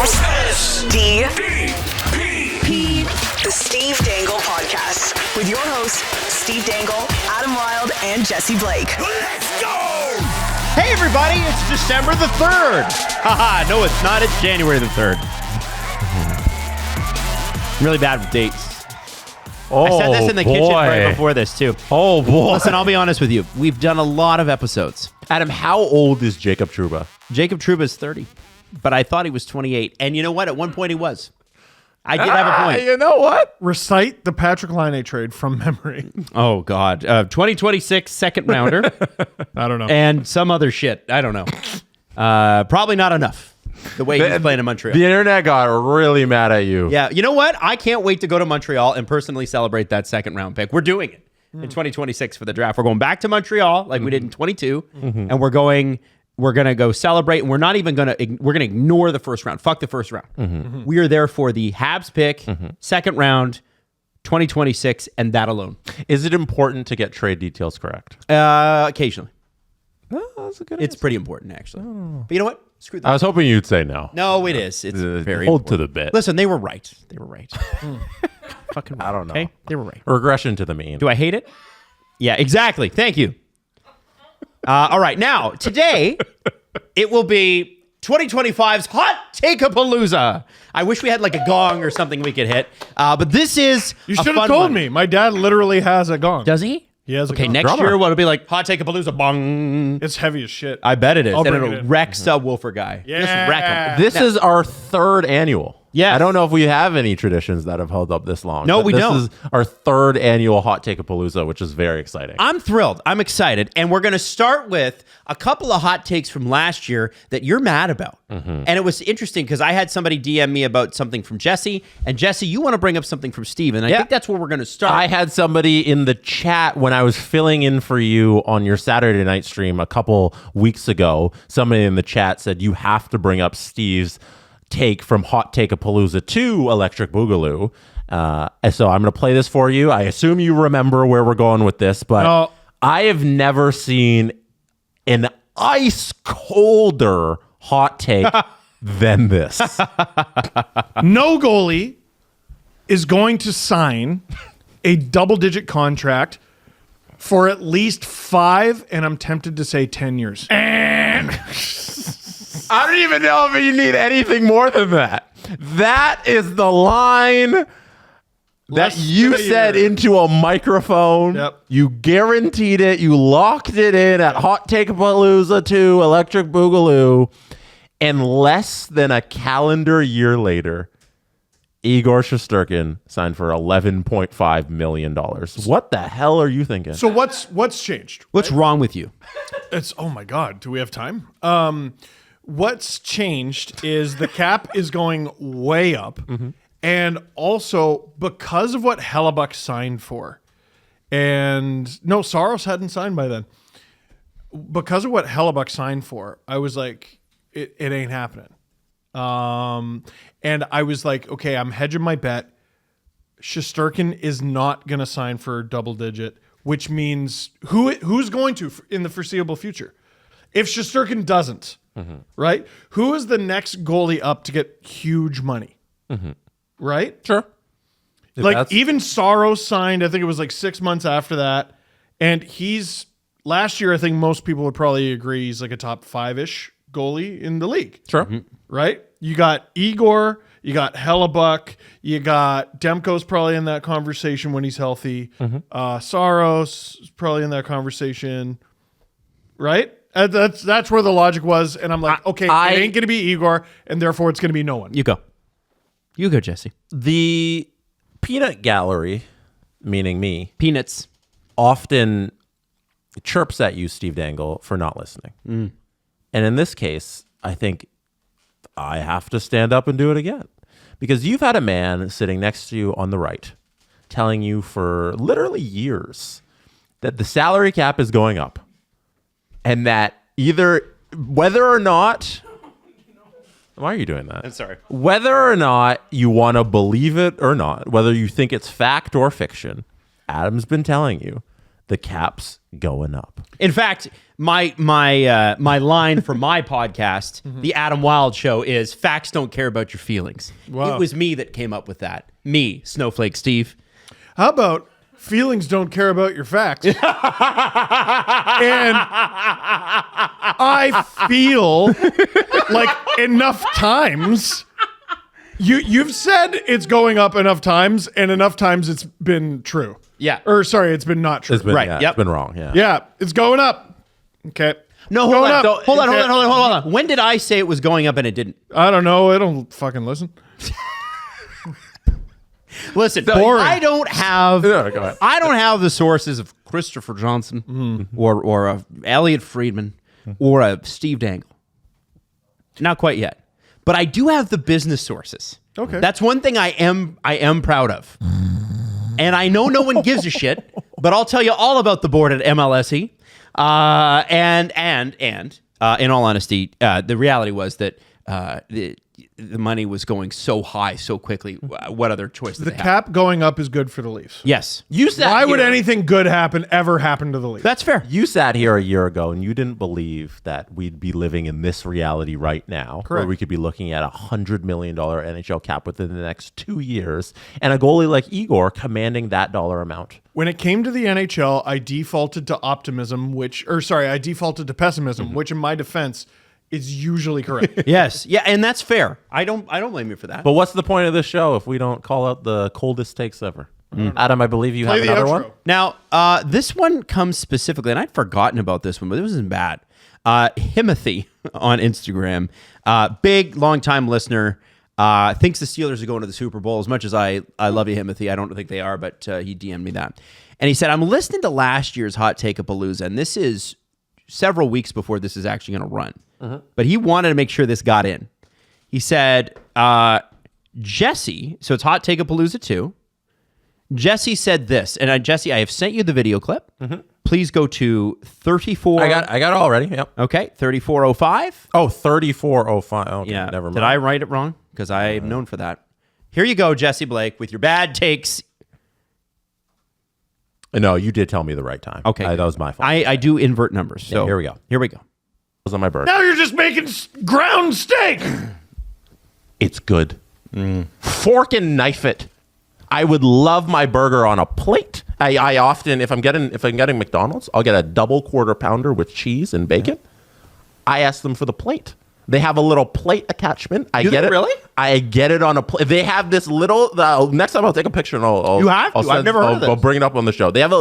SDP, the Steve Dangle Podcast, with your hosts, Steve Dangle, Adam Wilde, and Jesse Blake. Let's go! Hey everybody, it's December the 3rd. Haha, no it's not, it's January the 3rd. I'm really bad with dates. I said this in the kitchen right before this too. Oh boy. Listen, I'll be honest with you. We've done a lot of episodes. Adam, how old is Jacob Trouba? Jacob Trouba is 30, but I thought he was 28. And you know what? At one point he was. I did have a point. You know what? Recite the Patrick Laine trade from memory. Oh, God. 2026 second rounder. I don't know. And some other shit. I don't know. Probably not enough. The way he's playing in Montreal. The internet got really mad at you. Yeah. You know what? I can't wait to go to Montreal and personally celebrate that second round pick. We're doing it in 2026 for the draft. We're going back to Montreal like we did in 22. And we're going to go celebrate. And we're not even going to, we're going to ignore the first round. Fuck the first round. We are there for the Habs pick, second round, 2026, and that alone. Is it important to get trade details correct? Occasionally. Oh, that's a good It's answer. pretty important, actually. But you know what? Screw that. I was hoping you'd say no. No, it is. It's very Hold important. to the bit. Listen, they were right. They were right. Fucking right. I don't know. Okay? They were right. Regression to the mean. Do I hate it? Yeah, exactly. Thank you. All right. Now, today, it will be 2025's Hottakeapalooza. I wish we had like a gong or something we could hit. But this is You a should fun have told one. me. My dad literally has a gong. Does he? He has a Okay, gong. next Drummer. year, it'll be like Hottakeapalooza bong. It's heavy as shit. I bet it is. I'll And bring it'll it in. wreck Subwoofer guy. Yeah. Just wreck him. This is our third annual. Yes. I don't know if we have any traditions that have held up this long. No, but we don't. This is our third annual Hottakeapalooza, which is very exciting. I'm thrilled. I'm excited. And we're going to start with a couple of hot takes from last year that you're mad about. And it was interesting because I had somebody DM me about something from Jesse. And Jesse, you want to bring up something from Steve. And I think that's where we're going to start. I had somebody in the chat when I was filling in for you on your Saturday night stream a couple weeks ago. Somebody in the chat said you have to bring up Steve's take from Hottakeapalooza to Electric Boogaloo. And so I'm going to play this for you. I assume you remember where we're going with this, but No. I have never seen an ice colder hot take than this. No goalie is going to sign a double-digit contract for at least 5, and I'm tempted to say 10 years. I don't even know if you need anything more than that. That is the line that Less you than a said year. into a microphone. Yep. You guaranteed it. You locked it in at Hottakeapalooza 2, Electric Boogaloo. And less than a calendar year later, Igor Shesterkin signed for $11.5 million. What the hell are you thinking? So what's changed? What's wrong with you? It's oh my god, do we have time? What's changed is the cap is going way up, and also because of what Hellebuck signed for, and no, Saros hadn't signed by then. Because of what Hellebuck signed for, I was like, it ain't happening. And I was like, okay, I'm hedging my bet. Shesterkin is not going to sign for double digit, which means who's going to in the foreseeable future? If Shesterkin doesn't, right? Who is the next goalie up to get huge money? Right? Sure. If Like that's- even Saros signed, I think it was like 6 months after that. And he's last year, I think most people would probably agree he's like a top 5-ish goalie in the league. Sure. Right? You got Igor, you got Hellebuck, you got Demko's probably in that conversation when he's healthy. Saros is probably in that conversation. Right? That's where the logic was. And I'm like, okay, it ain't going to be Igor, and therefore it's going to be no one. You go. You go, Jesse. The peanut gallery, meaning me, Peanuts. often chirps at you, Steve Dangle, for not listening. And in this case, I think I have to stand up and do it again. Because you've had a man sitting next to you on the right telling you for literally years that the salary cap is going up. And that either, whether or not... Why are you doing that? I'm sorry. Whether or not you want to believe it or not, whether you think it's fact or fiction, Adam's been telling you the cap's going up. In fact, my line for my podcast, The Adam Wilde Show, is facts don't care about your feelings. Wow. It was me that came up with that. Me, Snowflake Steve. How about feelings don't care about your facts? And I feel like enough times you've said it's going up enough times, and enough times it's been true. Yeah. Or sorry, it's been not true. It's been, Right, yeah, yep. it's been wrong. Yeah. Yeah, it's going up. Okay. No, hold Going on. up. So- hold on, hold Okay. on, hold on, hold on. When did I say it was going up and it didn't? I don't know. I don't fucking listen. Listen, Boring. I don't have Yeah, go ahead. I don't have the sources of Christopher Johnson or a Elliot Friedman or a Steve Dangle. Not quite yet. But I do have the business sources. Okay. That's one thing I am proud of. And I know no one gives a shit, but I'll tell you all about the board at MLSE. And in all honesty, the reality was that the money was going so high so quickly. What other choice did The they have? cap going up is good for the Leafs. Yes. You sat Why would here- anything good ever happen to the Leafs? That's fair. You sat here a year ago and you didn't believe that we'd be living in this reality right now, Correct. where we could be looking at $100 million NHL cap within the next 2 years, and a goalie like Igor commanding that dollar amount. When it came to the NHL, I defaulted to optimism, I defaulted to pessimism, which in my defense is usually correct. Yes. Yeah, and that's fair. I don't blame you for that. But what's the point of this show if we don't call out the coldest takes ever? Adam, I believe you Play have the another outro. one. Now, this one comes specifically, and I'd forgotten about this one, but this isn't bad. Himothy on Instagram, big, long-time listener, thinks the Steelers are going to the Super Bowl. As much as I love you, Himothy, I don't think they are, but he DM'd me that. And he said, I'm listening to last year's Hottakeapalooza, and this is several weeks before this is actually going to run. But he wanted to make sure this got in. He said, Jesse, so it's Hottakeapalooza 2. Jesse said this, and Jesse, I have sent you the video clip. Please go to 34. I got it all ready. Yep. Okay, 3405. Oh, 3405. Okay, Yeah, never mind. Did I write it wrong? Because I am known for that. Here you go, Jesse Blake, with your bad takes. No, you did tell me the right time. Okay, that was my fault. I do invert numbers. So here we go. Here we go. It was on my bird. Now you're just making ground steak. It's good. Fork and knife it. I would love my burger on a plate. I often, if I'm getting McDonald's, I'll get a double quarter pounder with cheese and bacon. I ask them for the plate. They have a little plate attachment. I Do get they it. really? I get it on a plate. They have this little. Next time I'll take a picture and I'll. You have to? I'll I've never heard of I'll this. bring it up on the show. They have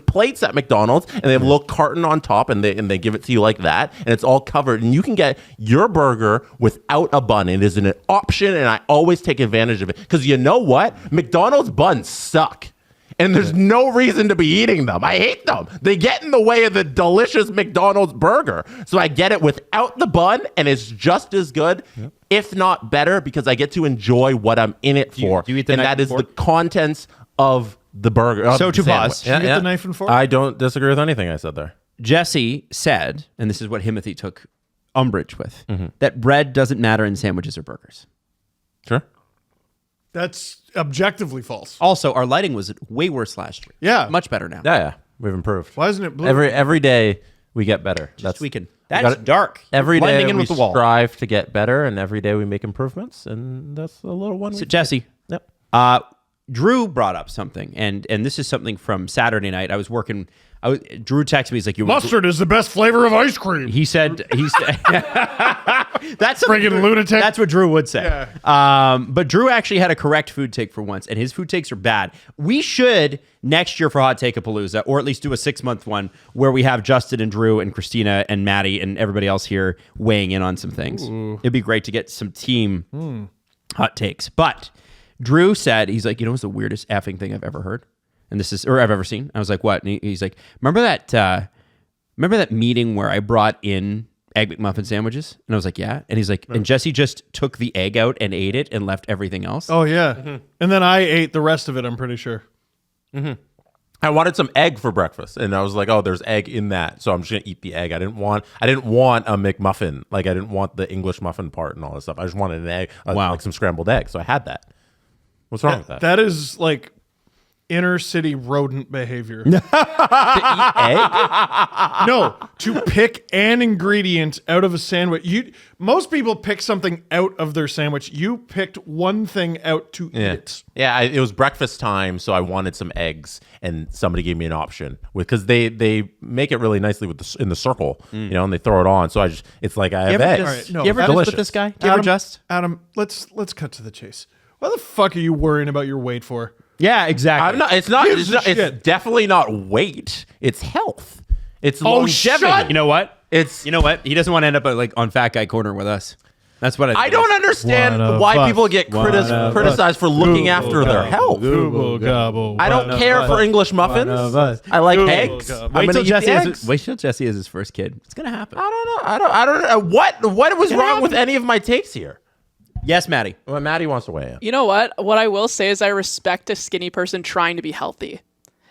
plates at McDonald's and they have a little carton on top and they give it to you like that and it's all covered and you can get your burger without a bun. It is an option and I always take advantage of it because you know what? McDonald's buns suck. And there's no reason to be eating them. I hate them. They get in the way of the delicious McDonald's burger. So I get it without the bun, and it's just as good, if not better, because I get to enjoy what I'm in it for. do you eat the and knife that and is the fork? contents of the burger. of So the to sandwich. pause. Did you get the knife and fork? I don't disagree with anything I said there. Jesse said, and this is what Himothy took umbrage with, that bread doesn't matter in sandwiches or burgers. Sure. That's objectively false. Also, our lighting was way worse last year. Yeah. Much better now. Yeah. We've improved. Why isn't it blue? Every day we get better. Just tweaking. we That's gotta- dark. Every day Blending in we with the wall. strive to get better, and every day we make improvements, and that's a little one. So, Jesse, Yep. Drew brought up something, and this is something from Saturday night. I was working. Drew texted me. He's like, Mustard is the best flavor of ice cream. He said, that's something Friggin' Drew- lunatic. That's what Drew would say. But Drew actually had a correct food take for once, and his food takes are bad. We should next year for Hottakeapalooza, or at least do a 6-month one where we have Justin and Drew and Christina and Maddie and everybody else here weighing in on some things. It'd be great to get some team hot takes. But Drew said, he's like, it's the weirdest effing thing I've ever heard. And this is, or I've ever seen. I was like, what? And he's like, remember that meeting where I brought in Egg McMuffin sandwiches? And I was like, yeah. And he's like, and Jesse just took the egg out and ate it and left everything else. Oh, yeah. And then I ate the rest of it, I'm pretty sure. I wanted some egg for breakfast, and I was like, "Oh, there's egg in that, so I'm just gonna eat the egg." I didn't want a McMuffin, like I didn't want the English muffin part and all this stuff. I just wanted an egg, Wow. like some scrambled egg. So I had that. What's wrong with that? That is like inner city rodent behavior. To eat egg? No, to pick an ingredient out of a sandwich. Most people pick something out of their sandwich. You picked one thing out to eat it. Yeah, it was breakfast time, so I wanted some eggs, and somebody gave me an option because they make it really nicely with in the circle, and they throw it on. So it's like I have eggs. All right, no, you ever just delicious. with this guy? Do you ever just? Adam, let's cut to the chase. What the fuck are you worrying about your weight for? Yeah, exactly. I'm not. It's definitely not weight. It's health. It's longevity. You know what? It's You know what? He doesn't want to end up like on Fat Guy Corner with us. That's what I don't understand why people get criticized for looking after their health. I don't care for English muffins. I like eggs. Wait till Jesse has his first kid. It's gonna happen. I don't know. What was wrong with any of my takes here? Yes, Maddie. Well, Maddie wants to weigh in. You know what? What I will say is I respect a skinny person trying to be healthy.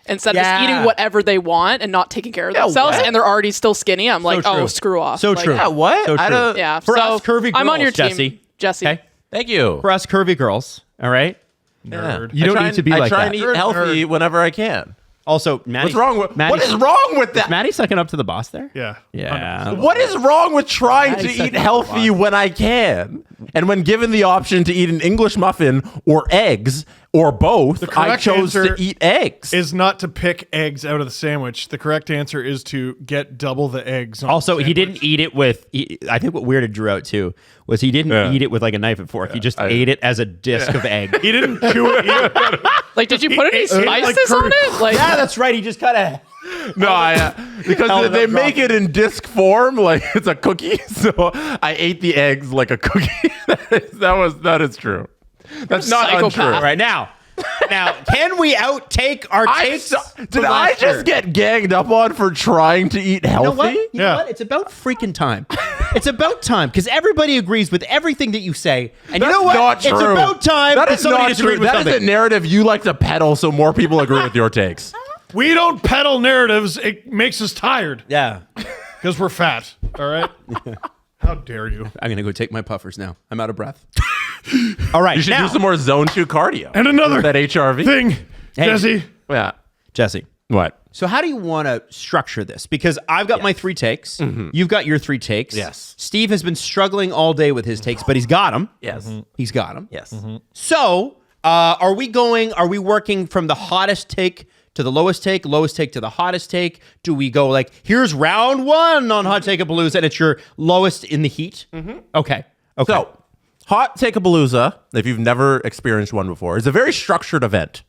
Instead of just eating whatever they want and not taking care of themselves, and they're already still skinny, I'm like, true. oh, screw off. So like, true. Yeah, what? So true. Yeah. For so us curvy girls, I'm on your team, Jesse. Okay? Thank you. For us curvy girls, all right? Nerd. You don't need to be like I try that. and eat healthy whenever I can. Also, Maddie. What's wrong with what is wrong with that? Is Maddie sucking up to the boss there? Yeah. Yeah. What is wrong with trying to Maddie's eat sucking healthy when I can? And when given the option to eat an English muffin or eggs or both, I correct chose to answer eat eggs. Is not to pick eggs out of the sandwich. The correct answer is to get double the eggs. On Also, the he sandwich. didn't eat it with. I think what weirded Drew out too was he didn't eat it with like a knife and fork. He just ate it as a disc of egg. He didn't chew it. Like, did you put any ate like spices on curry. it? Like, Yeah, that's right. He just kind of. No, because they make it in disc form, like it's a cookie. So I ate the eggs like a cookie. that is true. That's not psychopath. untrue. All right, now, can we outtake our takes? Did I just get ganged up on for trying to eat You know healthy? what? You know Yeah. what? It's about freaking time. It's about time because everybody agrees with everything that you say. And you know what? Not true. It's about time That that is somebody not disagreed true. with That is something. a narrative you like to peddle so more people agree with your takes. We don't peddle narratives. It makes us tired Yeah. because we're fat. All right. How dare you? I'm going to go take my puffers now. I'm out of breath. All right. You should now, do some more zone 2 cardio. And another that HRV thing, Hey. Jesse. Yeah. Jesse. What? So how do you want to structure this? Because I've got my 3 takes. You've got your 3 takes. Yes. Steve has been struggling all day with his takes, but he's got them. Yes. He's got them. Yes. So are we working from the hottest take to the lowest take to the hottest take? Do we go like, here's round 1 on Hottakeapalooza and it's your lowest in the heat? Okay. So, Hottakeapalooza, if you've never experienced one before, is a very structured event.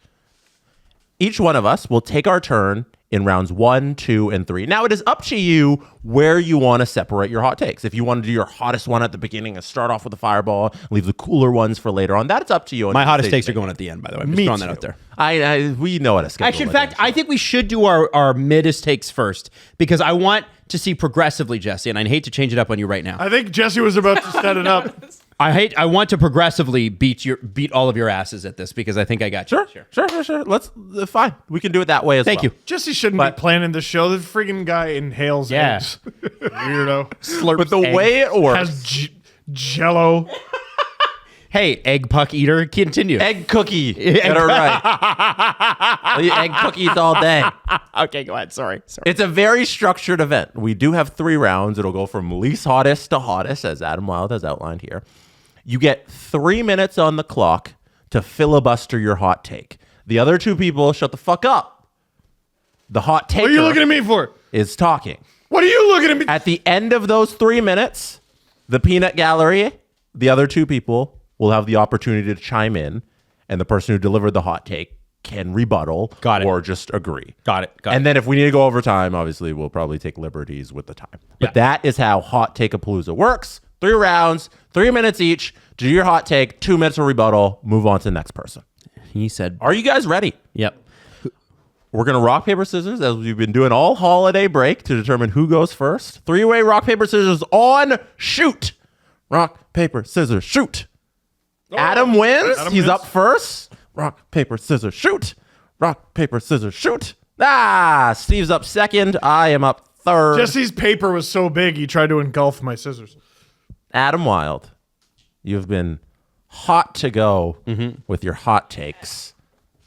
Each one of us will take our turn in rounds 1, 2, and 3. Now, it is up to you where you want to separate your hot takes. If you want to do your hottest one at the beginning and start off with a fireball, leave the cooler ones for later on, that's up to you. My hottest takes are going at the end, by the way. I'm just throwing that out there. We know how to schedule Actually, in it fact, I think we should do our middest takes first because I want to see progressively, Jesse, and I hate to change it up on you right now. I think Jesse was about to set it up. I want to progressively beat all of your asses at this because I think I got you. Sure. Let's fine. We can do it that way as well. Thank you. Jesse shouldn't be planning this show. The friggin' guy inhales eggs. Weirdo. Slurps But the egg. way it works, Has Jello. Hey, egg puck eater, continue. egg cookie. Get it right. I'll eat egg cookies all day. Okay, go ahead. Sorry. It's a very structured event. We do have 3 rounds. It'll go from least hottest to hottest, as Adam Wilde has outlined here. You get 3 minutes on the clock to filibuster your hot take. The other 2 people, shut the fuck up. The hot taker What are you looking at me for? is talking. What are you looking at me? At the end of those 3 minutes, the peanut gallery, the other 2 people, will have the opportunity to chime in, and the person who delivered the hot take can rebuttal or just agree. Got it. And then if we need to go over time, obviously, we'll probably take liberties with the time. But that is how Hottakeapalooza works. 3 rounds, 3 minutes each. Do your hot take, 2 minutes of rebuttal, move on to the next person. He said, Are you guys ready? yep. We're going to rock, paper, scissors, as we've been doing all holiday break to determine who goes first. 3-way rock, paper, scissors on, shoot. Rock, paper, scissors, shoot. Adam wins. He's up first. Rock, paper, scissors, shoot. Rock, paper, scissors, shoot. Steve's up second. I am up third. Jesse's paper was so big, he tried to engulf my scissors. Adam Wilde, you've been hot to go with your hot takes.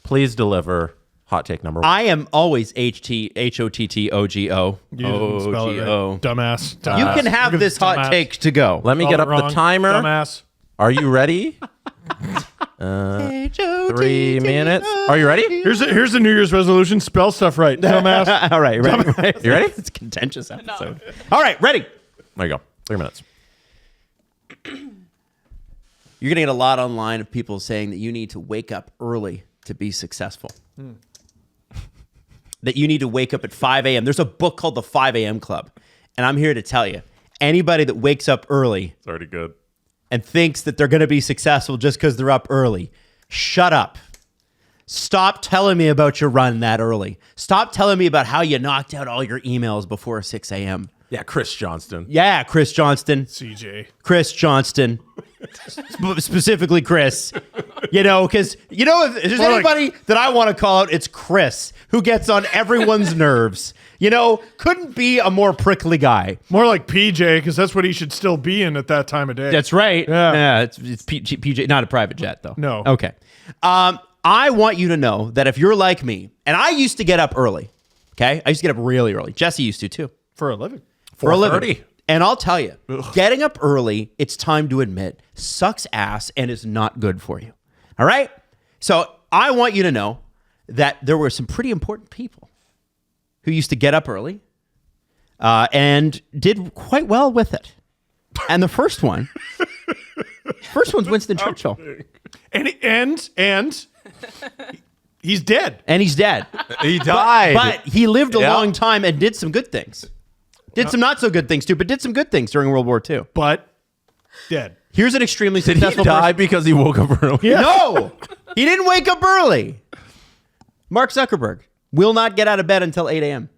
Please deliver hot take number 1. I am always HOTTOGO. You didn't spell it right. Dumbass. You can have this hot take to go. Let me get up the timer. Dumbass. Are you ready? 3 minutes. Are you ready? Here's the New Year's resolution. Spell stuff right. Dumbass. All right, ready? You ready? It's a contentious episode. No. All right, ready. There you go. 3 minutes. You're going to get a lot online of people saying that you need to wake up early to be successful. That you need to wake up at 5 a.m. There's a book called The 5 a.m. Club. And I'm here to tell you, anybody that wakes up early It's already good. and thinks that they're going to be successful just because they're up early, shut up. Stop telling me about your run that early. Stop telling me about how you knocked out all your emails before 6 a.m. Yeah, Chris Johnston. Yeah, Chris Johnston. CJ. Chris Johnston. Specifically Chris. Because, if there's anybody that I want to call out, it's Chris, who gets on everyone's nerves. Couldn't be a more prickly guy. More like PJ, because that's what he should still be in at that time of day. That's right. Yeah. It's PJ, not a private jet, though. No. Okay. I want you to know that if you're like me, and I used to get up early, okay? I used to get up really early. Jesse used to, too. For a living. For a living. And I'll tell you, getting up early, it's time to admit, sucks ass and is not good for you. All right? So I want you to know that there were some pretty important people who used to get up early and did quite well with it. And the first one's Winston Churchill. And he's dead. And he's dead. He died. But he lived a long time and did some good things. Did some not so good things too, but did some good things during World War II. But dead. Here's an extremely Did he successful die person. because he woke up early? Yeah. No, he didn't wake up early. Mark Zuckerberg will not get out of bed until 8 a.m.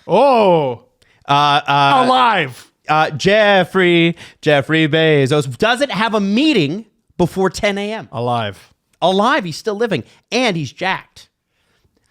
Oh. Alive. Jeffrey Bezos doesn't have a meeting before 10 a.m. Alive. Alive, he's still living, and he's jacked.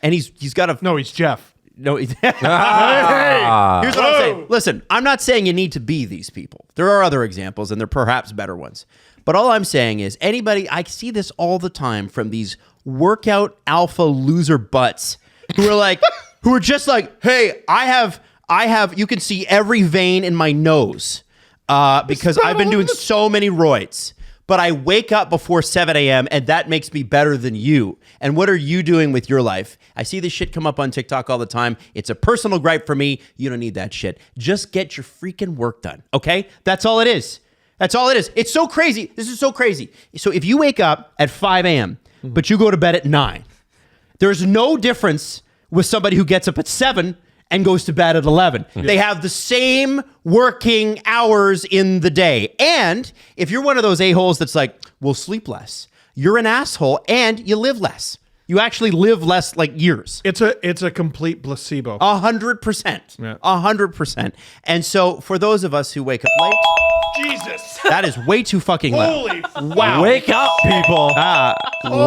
And he's got a... No, he's Jeff. No, here's what I'm saying. Listen, I'm not saying you need to be these people. There are other examples, and there are perhaps better ones. But all I'm saying is I see this all the time from these workout alpha loser butts who are just like, hey, I have, you can see every vein in my nose because I've been doing so many roids. But I wake up before 7 a.m. and that makes me better than you. And what are you doing with your life? I see this shit come up on TikTok all the time. It's a personal gripe for me. You don't need that shit. Just get your freaking work done, okay? That's all it is. That's all it is. It's so crazy. This is so crazy. So if you wake up at 5 a.m., but you go to bed at 9, there's no difference with somebody who gets up at 7 and goes to bed at 11. They have the same working hours in the day. And if you're one of those a-holes that's like, we'll sleep less, you're an asshole and you live less. You actually live less years. It's a complete placebo. 100%. Yeah. 100%. And so for those of us who wake up late, Jesus. that is way too fucking loud. Holy Wow. Wake up, people.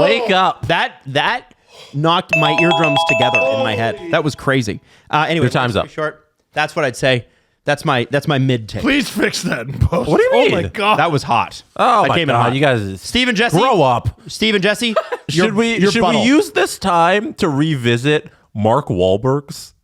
Wake up. That knocked my eardrums together in my head. That was crazy. Anyway, Your time's up. Short. That's what I'd say. That's my mid take. Please fix that in post. What do you mean? Oh my God. That was hot. Oh that my came in God, hot. you guys Steve and Jesse, grow up. Steve and Jesse, Should we use this time to revisit Mark Wahlberg's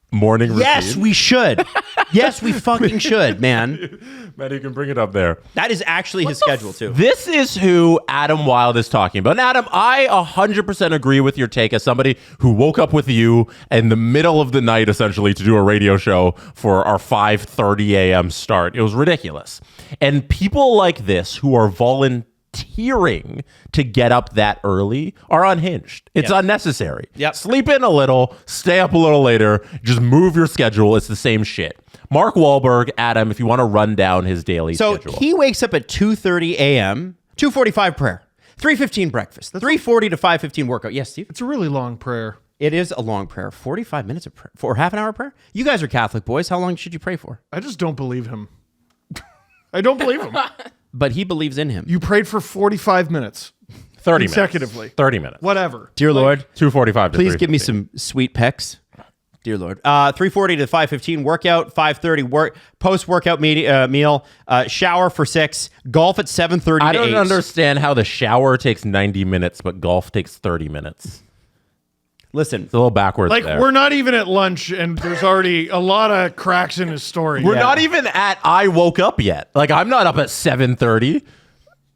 morning routine? Yes, we should. Yes, we fucking should, man. Man, you can bring it up there. That is actually his schedule too. This is who Adam Wilde is talking about. And Adam, I 100% agree with your take as somebody who woke up with you in the middle of the night, essentially, to do a radio show for our 5:30 a.m. start. It was ridiculous. And people like this who are volunteering to get up that early are unhinged. It's unnecessary. Yep. Sleep in a little, stay up a little later, just move your schedule. It's the same shit. Mark Wahlberg, Adam, if you want to run down his daily schedule. So he wakes up at 2:30 a.m., 2:45 prayer, 3:15 breakfast, 3:40 to 5:15 workout. Yes, Steve? It's a really long prayer. It is a long prayer. 45 minutes of prayer. For half an hour prayer? You guys are Catholic boys. How long should you pray for? I just don't believe him. I don't believe him. But he believes in him. You prayed for 45 minutes. 30 consecutively. minutes. 30 minutes. Whatever. Dear Lord, 2:45 to please give me 3:15. some sweet pecs. Dear Lord. 3:40 to 5:15 workout, 5:30 post-workout meal, shower for 6, golf at 7:30 I to don't 8. understand how the shower takes 90 minutes, but golf takes 30 minutes. Listen, It's a little backwards Like, there. we're not even at lunch, and there's already a lot of cracks in his story. We're not even at I woke up yet. Like, I'm not up at 7:30.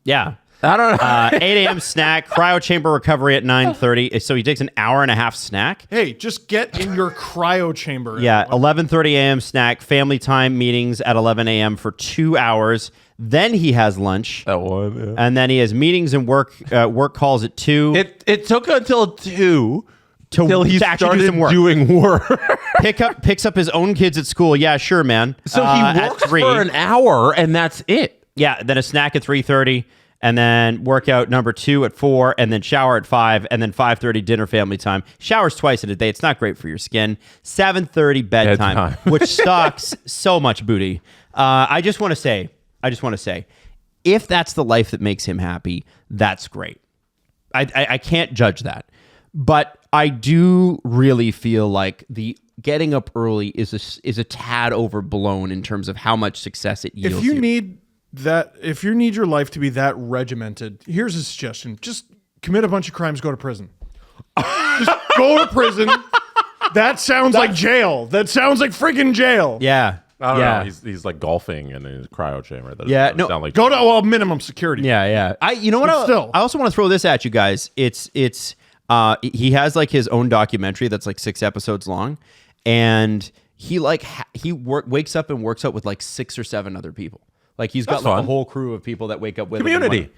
yeah. I don't know. 8 a.m. snack, cryo chamber recovery at 9:30. So he takes an hour and a half snack. Hey, just get in your cryo chamber. Yeah, 11:30 a.m. snack, family time meetings at 11 a.m. for 2 hours. Then he has lunch, That one, yeah. and then he has meetings and work calls at 2. It took until 2 till he to actually do started some work. doing work. Picks up his own kids at school. Yeah, sure, man. So he at works 3. for an hour, and that's it. Yeah, then a snack at 3:30, and then workout number 2 at 4, and then shower at 5, and then 5:30 dinner family time. Showers twice in a day. It's not great for your skin. 7:30 bedtime. Which sucks so much booty. I just want to say, if that's the life that makes him happy, that's great. I can't judge that. But I do really feel like the getting up early is a tad overblown in terms of how much success it yields. If you need your life to be that regimented, here's a suggestion: just commit a bunch of crimes, go to prison. Just go to prison. That sounds like jail. That sounds like freaking jail. Yeah. I don't know. He's like golfing in his cryo chamber. That Yeah, doesn't no. sound like Go to minimum security. Yeah. You know what? But still. I also want to throw this at you guys. It's he has like his own documentary that's like 6 episodes long, and he like wakes up and works out with like 6 or 7 other people. Like he's got That's like a fun. whole crew of people that wake up with him. Community.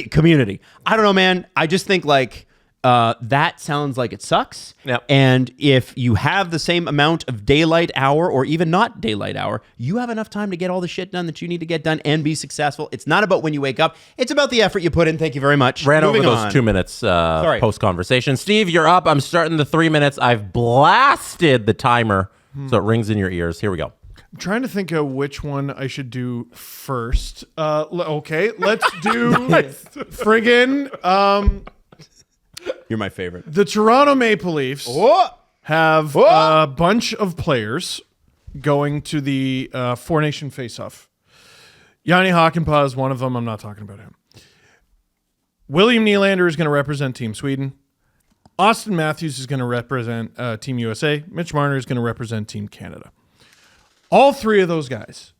Community. I don't know, man. I just think like that sounds like it sucks. Yep. And if you have the same amount of daylight hour or even not daylight hour, you have enough time to get all the shit done that you need to get done and be successful. It's not about when you wake up. It's about the effort you put in. Thank you very much. Ran Moving over on. those 2 minutes post conversation. Steve, you're up. I'm starting the 3 minutes. I've blasted the timer so it rings in your ears. Here we go. I'm trying to think of which one I should do first. Okay, let's do friggin' You're my favorite. the Toronto Maple Leafs have a bunch of players going to the Four Nation Face-Off. Yanni Hakanpää is one of them. I'm not talking about him. William Nylander is going to represent Team Sweden. Austin Matthews is going to represent Team USA. Mitch Marner is going to represent Team Canada. All 3 of those guys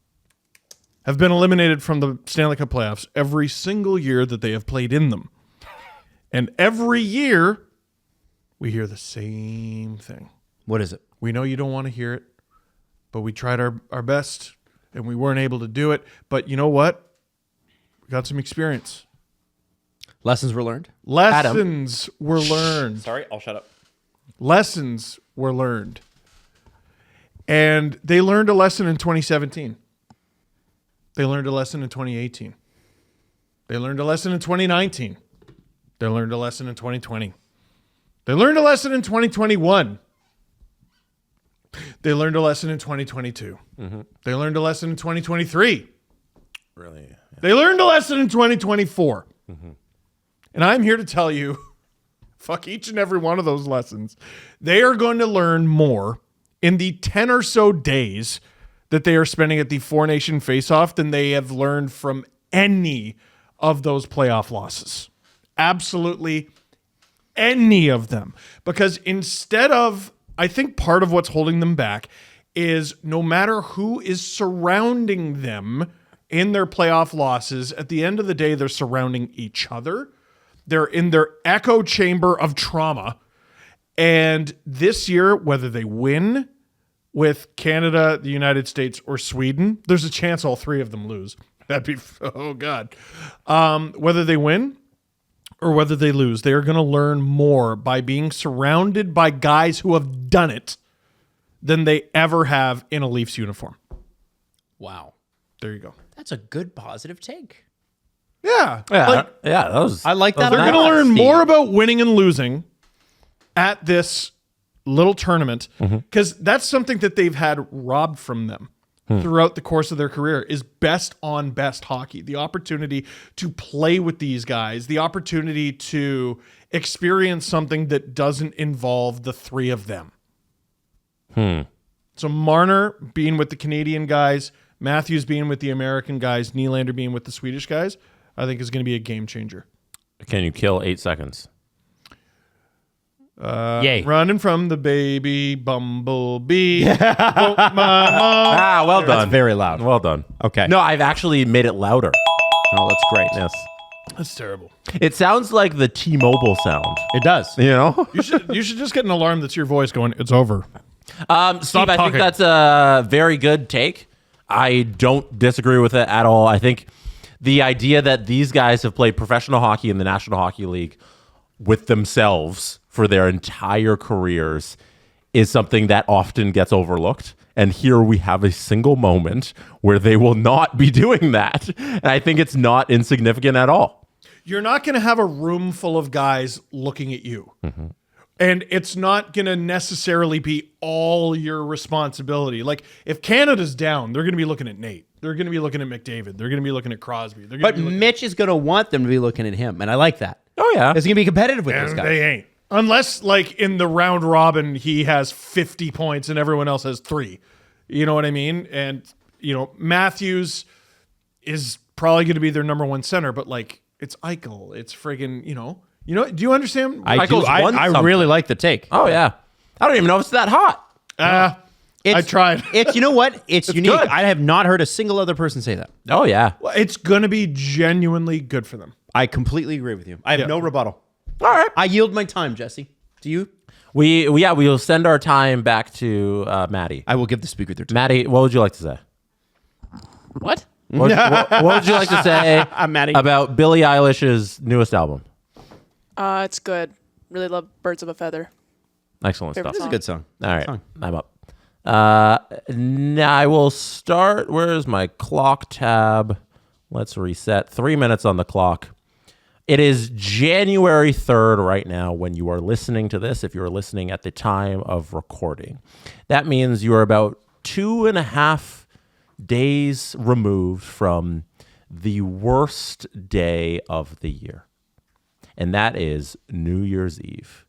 have been eliminated from the Stanley Cup playoffs every single year that they have played in them. And every year, we hear the same thing. What is it? We know you don't want to hear it, but we tried our best, and we weren't able to do it. But you know what? We got some experience. Lessons were learned. Lessons were learned. Sorry, I'll shut up. Lessons were learned. And they learned a lesson in 2017. They learned a lesson in 2018. They learned a lesson in 2019. They learned a lesson in 2020. They learned a lesson in 2021. They learned a lesson in 2022. Mm-hmm. They learned a lesson in 2023. Really? Yeah. They learned a lesson in 2024. Mm-hmm. And I'm here to tell you, fuck each and every one of those lessons. They are going to learn more in the 10 or so days that they are spending at the Four Nation Face-Off than they have learned from any of those playoff losses. Absolutely any of them. Because instead of, I think part of what's holding them back is no matter who is surrounding them in their playoff losses, at the end of the day, they're surrounding each other. They're in their echo chamber of trauma. And this year, whether they win with Canada, the United States, or Sweden, there's a chance all 3 of them lose. That'd be, oh God. Whether they win or whether they lose, they are going to learn more by being surrounded by guys who have done it than they ever have in a Leafs uniform. Wow. There you go. That's a good positive take. Yeah. That was. I like that. They're a going to lot, learn Steve. more about winning and losing at this little tournament because that's something that they've had robbed from them throughout the course of their career is best on best hockey. The opportunity to play with these guys, the opportunity to experience something that doesn't involve the 3 of them. So Marner being with the Canadian guys, Matthews being with the American guys, Nylander being with the Swedish guys, I think is going to be a game changer. Can you kill 8 seconds? Yay. Running from the baby bumblebee. Oh, my mom. Well done. That's very loud. Well done. Okay. No, I've actually made it louder. Oh, that's great. Yes. That's terrible. It sounds like the T-Mobile sound. It does. You know? You should just get an alarm that's your voice going, it's over. Steve, I think talking. that's a very good take. I don't disagree with it at all. I think the idea that these guys have played professional hockey in the National Hockey League with themselves for their entire careers is something that often gets overlooked. And here we have a single moment where they will not be doing that. And I think it's not insignificant at all. You're not going to have a room full of guys looking at you. Mm-hmm. And it's not going to necessarily be all your responsibility. Like, if Canada's down, they're going to be looking at Nate. They're going to be looking at McDavid. They're going to be looking at Crosby. But Mitch is going to want them to be looking at him, and I like that. Oh, yeah. It's going to be competitive with those And guys. they ain't. Unless, like, in the round robin, he has 50 points and everyone else has 3. You know what I mean? And, Matthews is probably going to be their number 1 center, but, like, it's Eichel. It's friggin', do you understand? I do. Eichel's won I something. really like the take. Oh, yeah. I don't even know if it's that hot. I tried. You know what? It's unique. good. I have not heard a single other person say that. Oh, yeah. It's going to be genuinely good for them. I completely agree with you. I have no rebuttal. All right. I yield my time, Jesse. Do you? We will send our time back to Maddie. I will give the speaker their time. Maddie, what would you like to say? What? What would you like to say Maddie. about Billie Eilish's newest album? It's good. Really love Birds of a Feather. Excellent Favorite stuff. It's a good song. All right, Song. I'm up. Now I will start. Where's my clock tab? Let's reset. 3 minutes on the clock. It is January 3rd right now when you are listening to this, if you're listening at the time of recording. That means you are about 2.5 days removed from the worst day of the year, and that is New Year's Eve.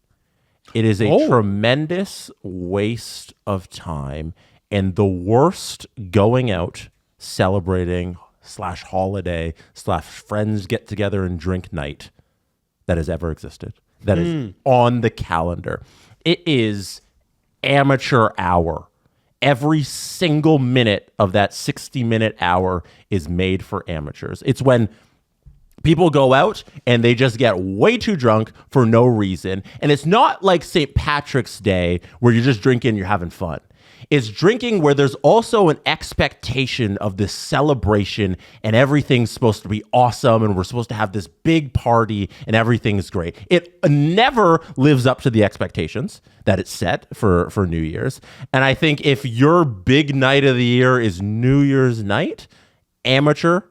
It is a tremendous waste of time and the worst going out, celebrating / holiday / friends get together and drink night that has ever existed. That is on the calendar. It is amateur hour. Every single minute of that 60-minute hour is made for amateurs. It's when people go out and they just get way too drunk for no reason. And it's not like St. Patrick's Day where you're just drinking, you're having fun. It's drinking where there's also an expectation of this celebration and everything's supposed to be awesome and we're supposed to have this big party and everything's great. It never lives up to the expectations that it's set for New Year's. And I think if your big night of the year is New Year's night, amateur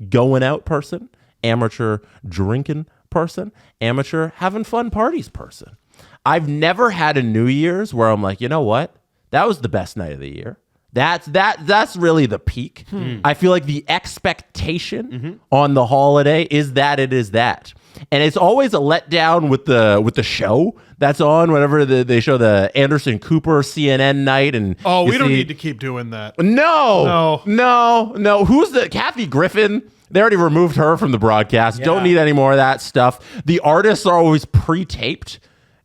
going out person, amateur drinking person, amateur having fun parties person. I've never had a New Year's where I'm like, you know what? That was the best night of the year. That's really the peak. I feel like the expectation on the holiday is that it is that. And it's always a letdown with the show that's on whenever they show the Anderson Cooper CNN night. And We don't need to keep doing that. No. Who's the Kathy Griffin? They already removed her from the broadcast. Yeah. Don't need any more of that stuff. The artists are always pre-taped.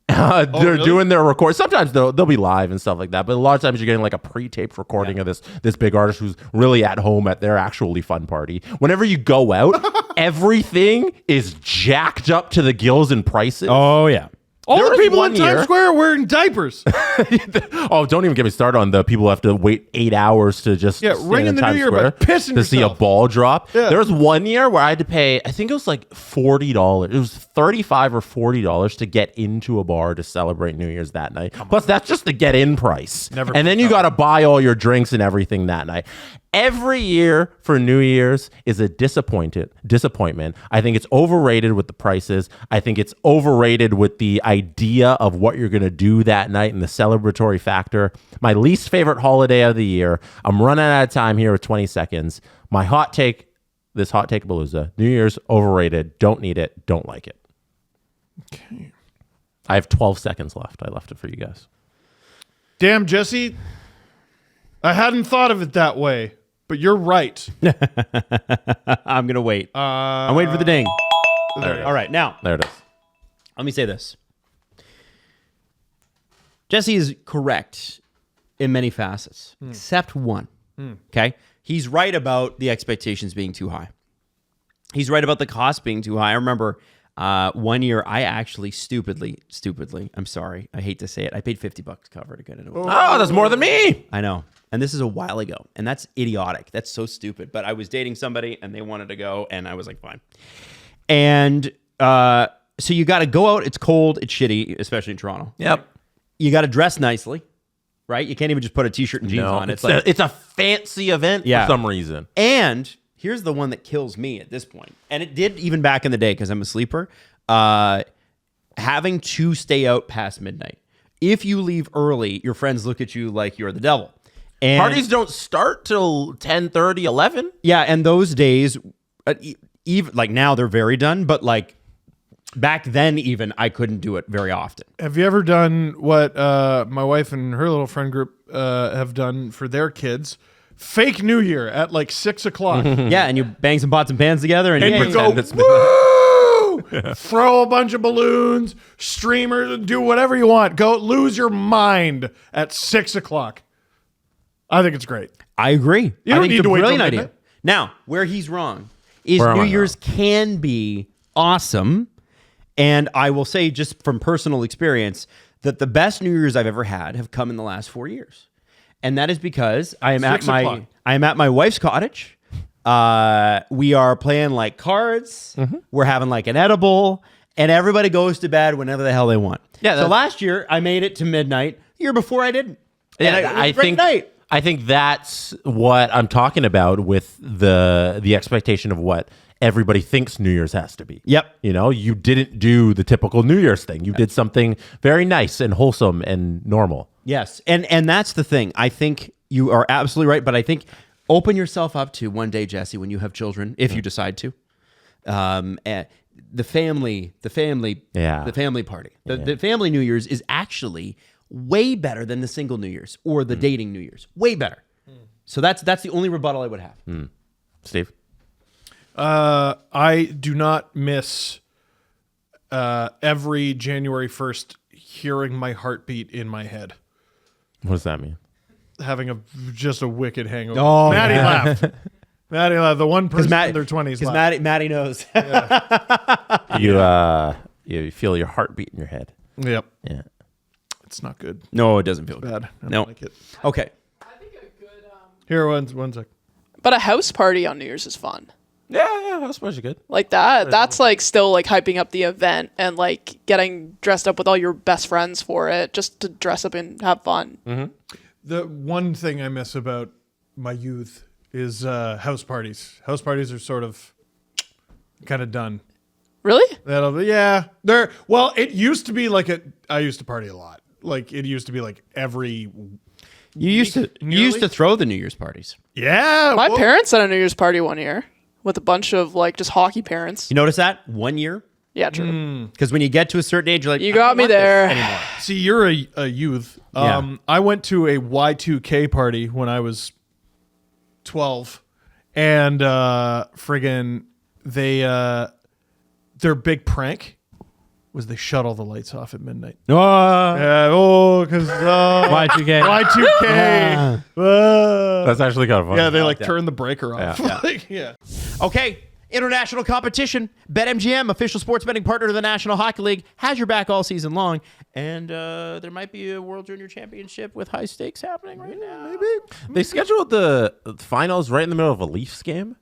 They're really? doing their record. Sometimes they'll be live and stuff like that, but a lot of times you're getting like a pre-taped recording of this big artist who's really at home at their actually fun party. Whenever you go out, everything is jacked up to the gills in prices. Oh, yeah. All There the was people one in Times year- Square are wearing diapers. Oh, don't even get me started on the people who have to wait 8 hours to just Yeah, stand ring in the Times New Year, Square but pissing to see a yourself. ball drop. Yeah. There was one year where I had to pay, I think it was like $40. It was $35 or $40 to get into a bar to celebrate New Year's that night. Plus, that's just the get-in price. Never and then you got to buy all your drinks and everything that night. Every year for New Year's is a disappointment. I think it's overrated with the prices. I think it's overrated with the idea of what you're going to do that night and the celebratory factor. My least favorite holiday of the year. I'm running out of time here with 20 seconds. My hot take, this Hottakeapalooza, New Year's overrated. Don't need it. Don't like it. Okay. I have 12 seconds left. I left it for you guys. Damn, Jesse. I hadn't thought of it that way, but you're right. I'm going to wait. I'm waiting for the ding. There it is. All right. Now, There it is. let me say this. Jesse is correct in many facets, except one. Okay? He's right about the expectations being too high. He's right about the cost being too high. I remember 1 year, I actually stupidly, I'm sorry, I hate to say it, I paid $50 to cover to get into it. Oh, that's more than me. I know. And this is a while ago. And that's idiotic. That's so stupid. But I was dating somebody and they wanted to go. And I was like, fine. And so you got to go out. It's cold. It's shitty, especially in Toronto. Yep. You got to dress nicely, right? You can't even just put a t-shirt and jeans on. It's a fancy event for some reason. And here's the one that kills me at this point. And it did even back in the day because I'm a sleeper. Having to stay out past midnight. If you leave early, your friends look at you like you're the devil. And parties don't start till 10:30, 11. Yeah, and those days, even like now they're very done, but like back then even I couldn't do it very often. Have you ever done what my wife and her little friend group have done for their kids? Fake New Year at like 6 o'clock. Yeah, and you bang some pots and pans together and you you go, woo! Throw a bunch of balloons, streamers, do whatever you want. Go lose your mind at 6 o'clock. I think it's great. I agree. You I don't think need it's to a wait till brilliant idea. midnight. Now, where he's wrong is Where am New I Year's can be awesome. And I will say, just from personal experience, that the best New Year's I've ever had have come in the last 4 years. And that is because I am at 6 o'clock. my wife's cottage. We are playing like cards. We're having like an edible, and everybody goes to bed whenever the hell they want. Yeah, So last year I made it to midnight. Year before I didn't. Yeah, And it was a great night. I think that's what I'm talking about with the expectation of what everybody thinks New Year's has to be. Yep. You know, you didn't do the typical New Year's thing. You did something very nice and wholesome and normal. Yes, and that's the thing. I think you are absolutely right, but I think open yourself up to one day, Jesse, when you have children, if you decide to, the family party. The family New Year's is actually way better than the single New Year's or the dating New Year's. Way better. So that's the only rebuttal I would have. Steve? I do not miss every January 1st hearing my heartbeat in my head. What does that mean? Having just a wicked hangover. Oh, Maddie laughed. Maddie laughed. The one person in their 20s Because laughed. Maddie knows. You feel your heartbeat in your head. Yep. Yeah. It's not good. No, it doesn't feel Bad. good. I don't No. like it. Okay. Here, one sec. But a house party on New Year's is fun. Yeah, house parties are good. Like that's like still like hyping up the event and like getting dressed up with all your best friends for it, just to dress up and have fun. The one thing I miss about my youth is house parties. House parties are sort of kind of done. Really? They're well. It used to be like I used to party a lot. Like it used to be like every. You used to throw the New Year's parties. Yeah, My parents had a New Year's party one year with a bunch of like just hockey parents. You notice that? 1 year? Yeah, true. Because when you get to a certain age, you're like, You I don't got me want this there. anymore. See, you're a youth. Yeah. I went to a Y2K party when I was 12, and friggin' their big prank was they shut all the lights off at midnight. Because Y2K. Y2K. That's actually kind of fun. Yeah, they like turn the breaker off. Yeah. Okay, international competition. BetMGM, official sports betting partner to the National Hockey League, has your back all season long. And there might be a World Junior Championship with high stakes happening right now. Maybe. They scheduled the finals right in the middle of a Leafs game.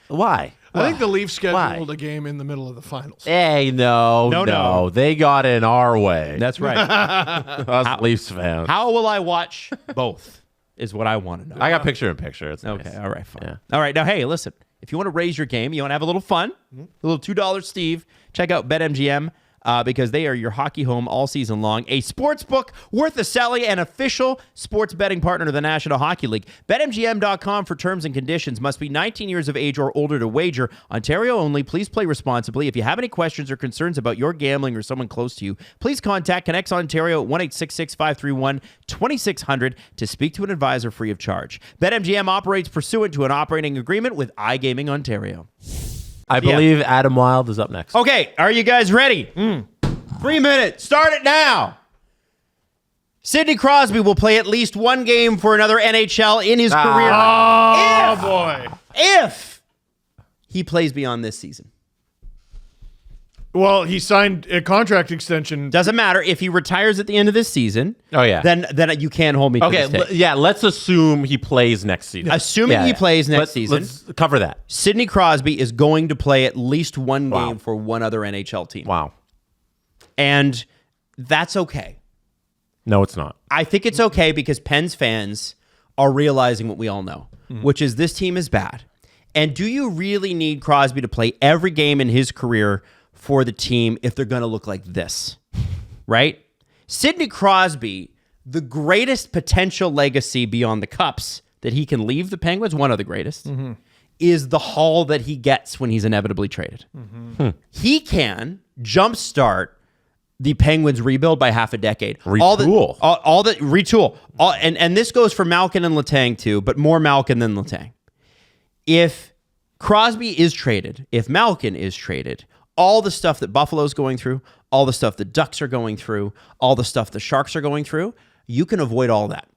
Why? I think the Leafs scheduled a game in the middle of the finals. Hey, no. They got in our way. That's right. Us Leafs fans. How will I watch both is what I want to know. I got picture in picture. It's Okay, nice. all right, fine. Yeah. All right, now, hey, listen. If you want to raise your game, you want to have a little fun, a little $2 Steve, check out BetMGM because they are your hockey home all season long. A sports book worth the selling and official sports betting partner to the National Hockey League. BetMGM.com for terms and conditions. Must be 19 years of age or older to wager. Ontario only. Please play responsibly. If you have any questions or concerns about your gambling or someone close to you, please contact Connects Ontario at 1-866-531-2600 to speak to an advisor free of charge. BetMGM operates pursuant to an operating agreement with iGaming Ontario. I believe Adam Wilde is up next. Okay, are you guys ready? 3 minutes. Start it now. Sidney Crosby will play at least one game for another NHL in his career. Oh, boy. If he plays beyond this season. Well, he signed a contract extension. Doesn't matter. If he retires at the end of this season, then you can't hold me to this day. Let's assume he plays next season. He plays next season. Let's cover that. Sidney Crosby is going to play at least one game for one other NHL team. Wow. And that's okay. No, it's not. I think it's okay because Pens fans are realizing what we all know, which is this team is bad. And do you really need Crosby to play every game in his career for the team if they're going to look like this? Right? Sidney Crosby, the greatest potential legacy beyond the Cups that he can leave the Penguins, one of the greatest, is the haul that he gets when he's inevitably traded. He can jumpstart the Penguins rebuild by half a decade. Retool. And this goes for Malkin and Letang too, but more Malkin than Letang. If Crosby is traded, if Malkin is traded, all the stuff that Buffalo's going through, all the stuff the Ducks are going through, all the stuff the Sharks are going through, you can avoid all that.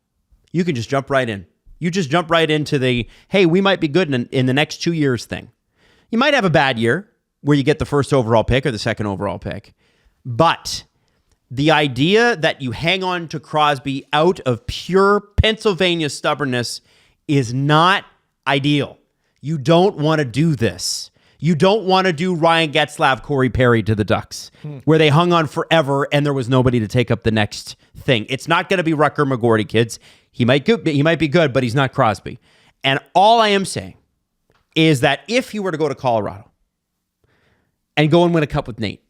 You can just jump right in. You just jump right into the, hey, we might be good in the next 2 years thing. You might have a bad year where you get the first overall pick or the second overall pick. But the idea that you hang on to Crosby out of pure Pennsylvania stubbornness is not ideal. You don't want to do this. You don't want to do Ryan Getzlaf, Corey Perry to the Ducks, where they hung on forever and there was nobody to take up the next thing. It's not going to be Rucker McGorty, kids. He might be good, but he's not Crosby. And all I am saying is that if he were to go to Colorado and go and win a cup with Nate,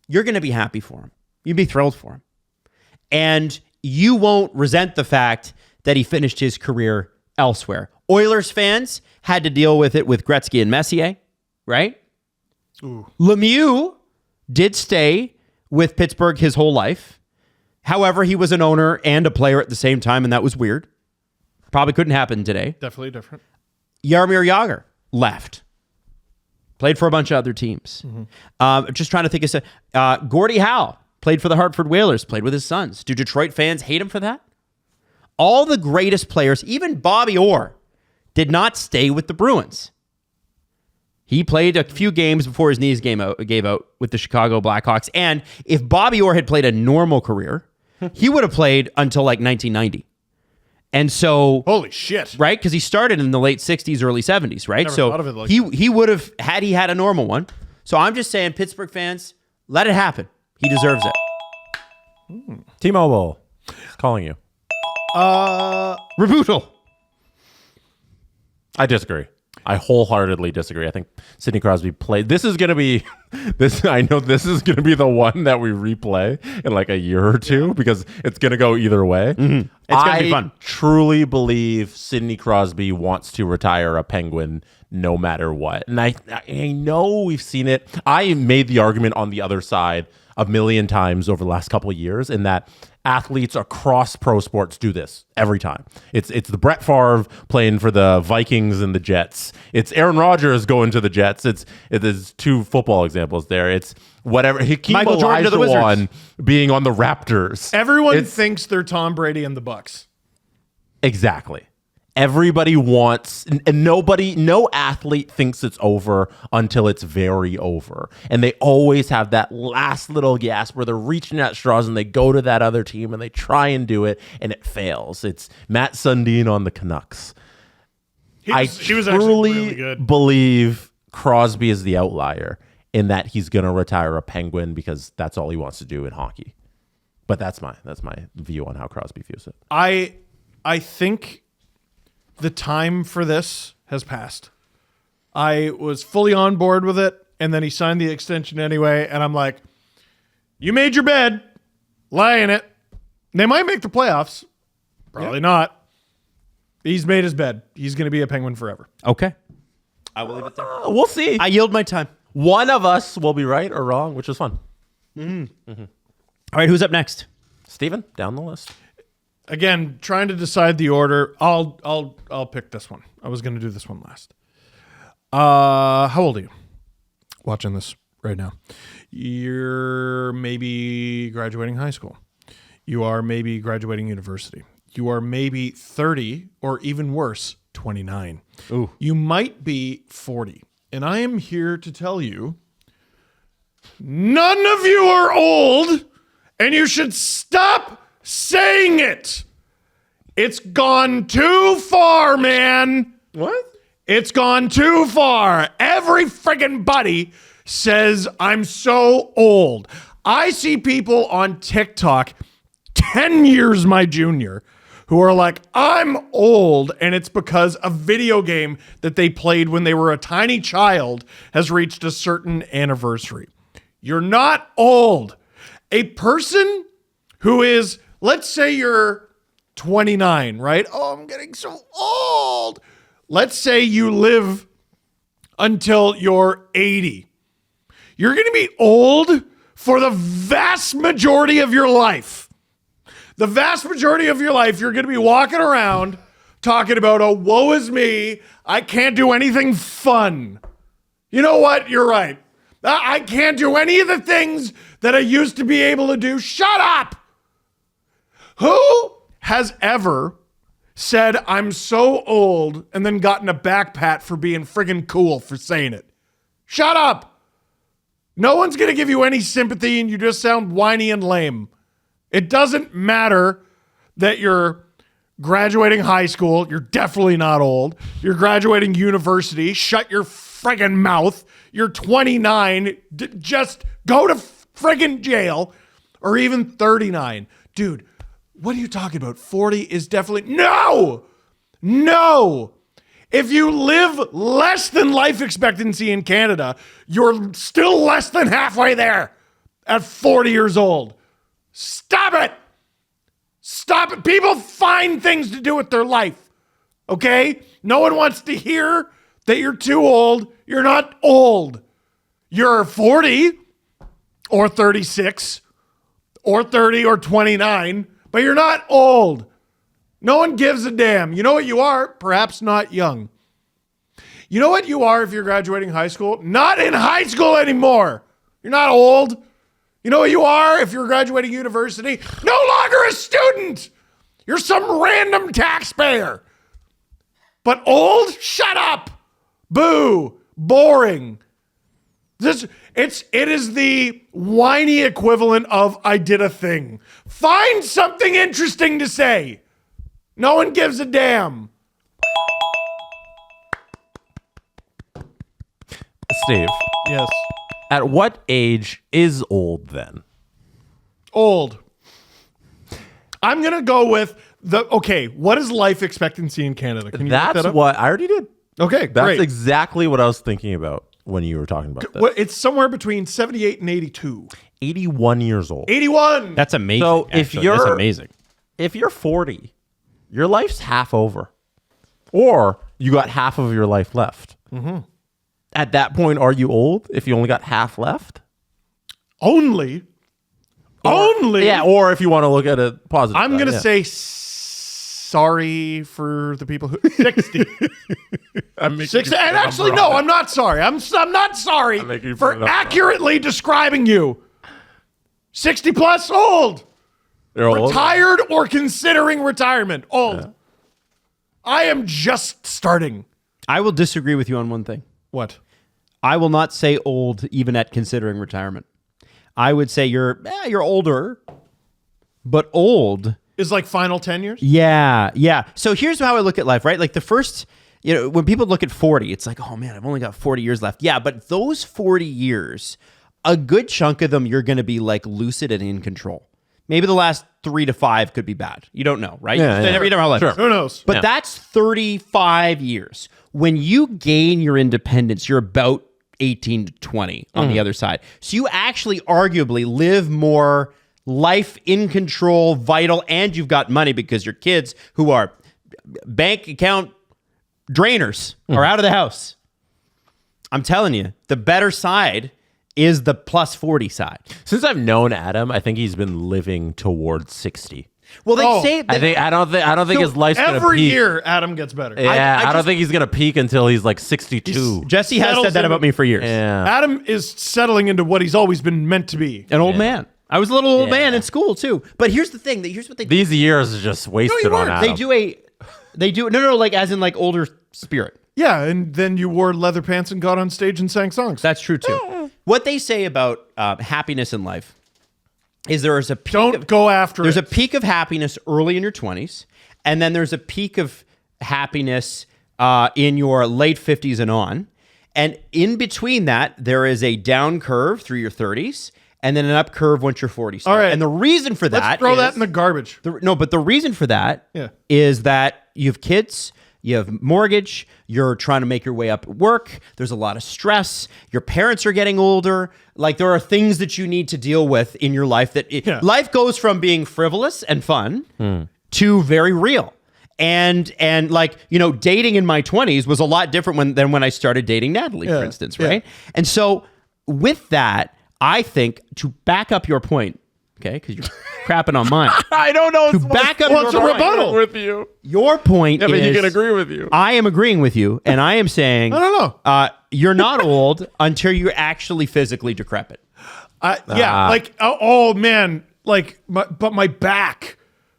you're going to be happy for him. You'd be thrilled for him. And you won't resent the fact that he finished his career elsewhere. Oilers fans had to deal with it with Gretzky and Messier, right? Ooh. Lemieux did stay with Pittsburgh his whole life. However, he was an owner and a player at the same time, and that was weird. Probably couldn't happen today. Definitely different. Jaromir Jagr left. Played for a bunch of other teams. Just trying to think of Gordie Howe played for the Hartford Whalers, played with his sons. Do Detroit fans hate him for that? All the greatest players, even Bobby Orr, did not stay with the Bruins. He played a few games before his knees gave out with the Chicago Blackhawks. And if Bobby Orr had played a normal career, he would have played until like 1990. And so, holy shit, right? Because he started in the late 60s, early 70s, right? Never So thought of it like he would have had he had a normal one. So I'm just saying, Pittsburgh fans, let it happen. He deserves it. T-Mobile is calling you. Rebuttal. I disagree. I wholeheartedly disagree. I think Sidney Crosby played. This is going to be this. I know this is going to be the one that we replay in like a year or two because it's going to go either way. It's going to be fun. I truly believe Sidney Crosby wants to retire a Penguin no matter what. And I know we've seen it. I made the argument on the other side a million times over the last couple of years in that athletes across pro sports do this every time. It's the Brett Favre playing for the Vikings and the Jets. It's Aaron Rodgers going to the Jets. There's two football examples there. It's whatever. Hakeem Olajuwon being on the Raptors. Everyone thinks they're Tom Brady and the Bucks. Exactly. Everybody wants, and no athlete thinks it's over until it's very over. And they always have that last little gasp where they're reaching at straws and they go to that other team and they try and do it and it fails. It's Matt Sundin on the Canucks. He was actually really good. Believe Crosby is the outlier in that he's going to retire a Penguin because that's all he wants to do in hockey. But that's my view on how Crosby views it. I think the time for this has passed. I was fully on board with it, and then he signed the extension anyway, and I'm like, you made your bed, lie in it. They might make the playoffs. Probably not. He's made his bed. He's going to be a Penguin forever. Okay. I will leave it there. We'll see. I yield my time. One of us will be right or wrong, which is fun. All right, who's up next? Steven, down the list. Again, trying to decide the order. I'll pick this one. I was going to do this one last. How old are you? Watching this right now. You're maybe graduating high school. You are maybe graduating university. You are maybe 30 or even worse, 29. Ooh. You might be 40. And I am here to tell you, none of you are old, and you should stop saying it. It's gone too far, man. What? It's gone too far. Every friggin' buddy says I'm so old. I see people on TikTok 10 years my junior who are like, I'm old, and it's because a video game that they played when they were a tiny child has reached a certain anniversary. You're not old. A person who is, let's say you're 29, right? Oh, I'm getting so old. Let's say you live until you're 80. You're going to be old for the vast majority of your life. The vast majority of your life, you're going to be walking around talking about, oh, woe is me. I can't do anything fun. You know what? You're right. I can't do any of the things that I used to be able to do. Shut up. Who has ever said, I'm so old, and then gotten a back pat for being friggin' cool for saying it? Shut up. No one's going to give you any sympathy, and you just sound whiny and lame. It doesn't matter that you're graduating high school. You're definitely not old. You're graduating university. Shut your friggin' mouth. You're 29. Just go to friggin' jail. Or even 39. Dude, what are you talking about? 40 is definitely... No! No! If you live less than life expectancy in Canada, you're still less than halfway there at 40 years old. Stop it! Stop it. People find things to do with their life. Okay? No one wants to hear that you're too old. You're not old. You're 40 or 36 or 30 or 29, but you're not old. No one gives a damn. You know what you are? Perhaps not young. You know what you are if you're graduating high school? Not in high school anymore. You're not old. You know what you are if you're graduating university? No longer a student. You're some random taxpayer. But old? Shut up. Boo. Boring. It is the whiny equivalent of I did a thing. Find something interesting to say. No one gives a damn. Steve. Yes. At what age is old then? Old. I'm going to go with what is life expectancy in Canada? Can you look that That's up? what I already did. Okay, That's great. exactly what I was thinking about when you were talking about this. It's somewhere between 78 and 82. 81 years old. 81. That's amazing. So if actually. you're- That's amazing. If you're 40, your life's half over. Or you got half of your life left. Mm-hmm. At that point, are you old if you only got half left? Only. Yeah, or if you want to look at it positive. I'm going to say sorry for the people who 60. I'm making 60. And actually, no, I'm not sorry. I'm not sorry making for fun of them. accurately describing you. 60 plus, old. They're old. Retired or considering retirement, old. Yeah. I am just starting. I will disagree with you on one thing. What? I will not say old even at considering retirement. I would say you're older, but old Is like final 10 years? Yeah. So here's how I look at life, right? Like the first, when people look at 40, it's like, oh man, I've only got 40 years left. Yeah, but those 40 years, a good chunk of them, you're going to be like lucid and in control. Maybe the last 3 to 5 could be bad. You don't know, right? Yeah, You never know how life is. Who knows? But that's 35 years. When you gain your independence, you're about 18 to 20 on the other side. So you actually arguably live more life in control, vital, and you've got money because your kids who are bank account drainers are out of the house. I'm telling you, the better side is the plus 40 side. Since I've known Adam, I think he's been living towards 60. Well, they say that I don't think his life's gonna Every peak. year, Adam gets better. Yeah, I don't just- think he's gonna peak until he's like 62. Jesse has settles said that in- about me for years. Yeah. Adam is settling into what he's always been meant to be. An old man. I was a little old man in school too. But here's the thing. Here's what they do. These years are just wasted on Adam. They do no, like as in like older spirit. Yeah, and then you wore leather pants and got on stage and sang songs. That's true too. What they say about happiness in life is there is a peak. Don't go after There's it. a peak of happiness early in your 20s, and then there's a peak of happiness in your late 50s and on. And in between that, there is a down curve through your 30s, and then an up curve once you're 40. All right. And the reason for that Let's throw that in the garbage. but the reason for that is that you have kids, you have mortgage, you're trying to make your way up at work, there's a lot of stress, your parents are getting older, like there are things that you need to deal with in your life life goes from being frivolous and fun to very real. And like, you know, dating in my 20s was a lot different than when I started dating Natalie, for instance, right? And so with that, I think to back up your point, okay, because you're crapping on mine. I don't know. To back up your point, rebuttal with you. Your point Yeah, but is, you can agree with you. I am agreeing with you, and I am saying, I don't know. You're not old until you're actually physically decrepit. Like, oh man, like, but my back.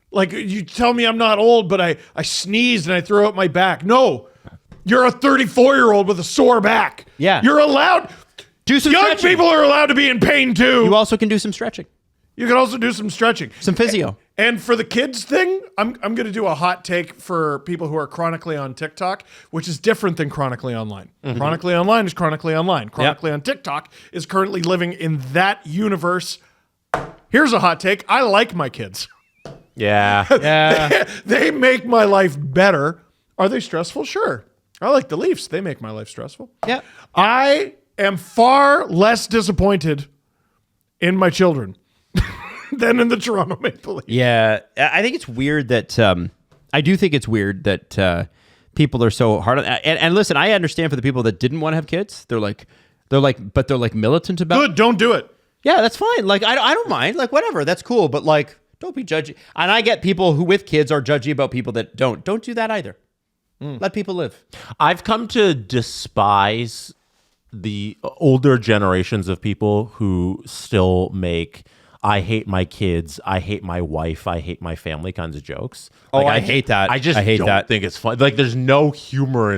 Like, you tell me I'm not old, but I sneezed and I threw out my back. No, you're a 34-year-old with a sore back. Yeah. You're allowed. Do some Young stretching. people are allowed to be in pain too. You also can do some stretching, You can also do some stretching. some physio. And for the kids thing, I'm going to do a hot take for people who are chronically on TikTok, which is different than chronically online. Chronically online is chronically online. Chronically on TikTok is currently living in that universe. Here's a hot take. I like my kids. Yeah. They make my life better. Are they stressful? Sure. I like the Leafs. They make my life stressful. Yeah. I am far less disappointed in my children than in the Toronto Maple Leafs. Yeah, I think it's weird that I do think it's weird that people are so hard on. And listen, I understand for the people that didn't want to have kids. They're like militant about. Good, don't do it. Yeah, that's fine. Like I don't mind. Like whatever, that's cool. But like, don't be judgy. And I get people who with kids are judgy about people that don't. Don't do that either. Let people live. I've come to despise the older generations of people who still make I hate my kids, I hate my wife, I hate my family kinds of jokes. Oh, I hate that. I just don't think it's fun. Like, there's no humor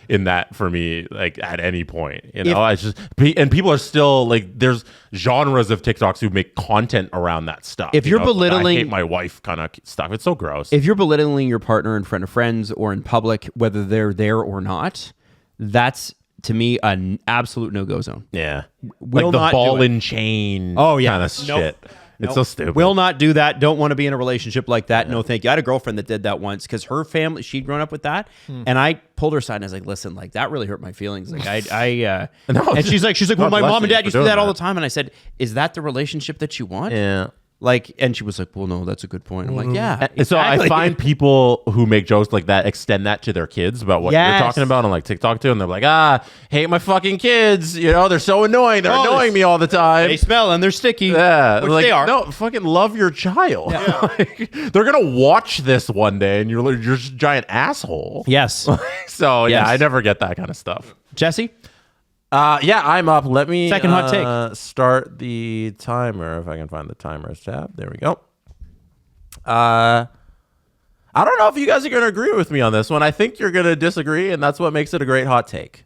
in that for me, like, at any point. You know, and people are still, like, there's genres of TikToks who make content around that stuff. If you're belittling... I hate my wife kind of stuff. It's so gross. If you're belittling your partner in front of friends or in public, whether they're there or not, that's... to me, an absolute no-go zone. Yeah. Will like the not ball do it. and chain Oh, yeah. kind of shit. It's so stupid. Will not do that. Don't want to be in a relationship like that. No, thank you. I had a girlfriend that did that once because her family, she'd grown up with that. And I pulled her aside and I was like, listen, like that really hurt my feelings. Like and she's like, well, my mom and dad used to do that all the time. And I said, is that the relationship that you want? Yeah. Like, and she was like, well, no, that's a good point. I'm like, yeah. And so I find people who make jokes like that extend that to their kids about what you're talking about on like TikTok too, and they're like, hate my fucking kids. You know, they're so annoying. They're annoying me all the time. They smell and they're sticky. Yeah, which like, they are. No, fucking love your child. Yeah. Like, they're gonna watch this one day, and you're just a giant asshole. Yes. So Yes. yeah, I never get that kind of stuff. Jesse? Yeah, I'm up. Let me Second hot take. Start the timer if I can find the timers tab. There we go. I don't know if you guys are going to agree with me on this one. I think you're going to disagree, and that's what makes it a great hot take.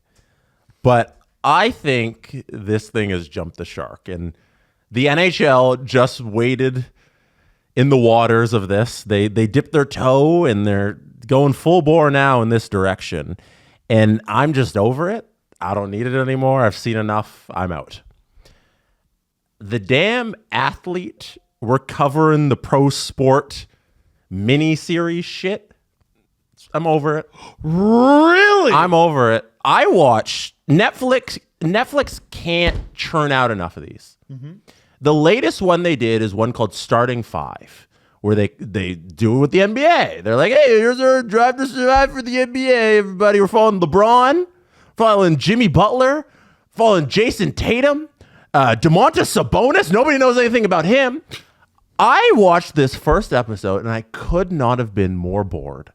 But I think this thing has jumped the shark, and the NHL just waded in the waters of this. They dipped their toe, and they're going full bore now in this direction. And I'm just over it. I don't need it anymore. I've seen enough. I'm out. The damn athlete we're covering the pro sport mini-series shit. I'm over it. Really? I'm over it. I watch Netflix. Netflix can't churn out enough of these. Mm-hmm. The latest one they did is one called Starting Five, where they do it with the NBA. They're like, hey, here's our Drive to Survive for the NBA. Everybody, we're following LeBron, following Jimmy Butler, following Jason Tatum, DeMontis Sabonis. Nobody knows anything about him. I watched this first episode, and I could not have been more bored.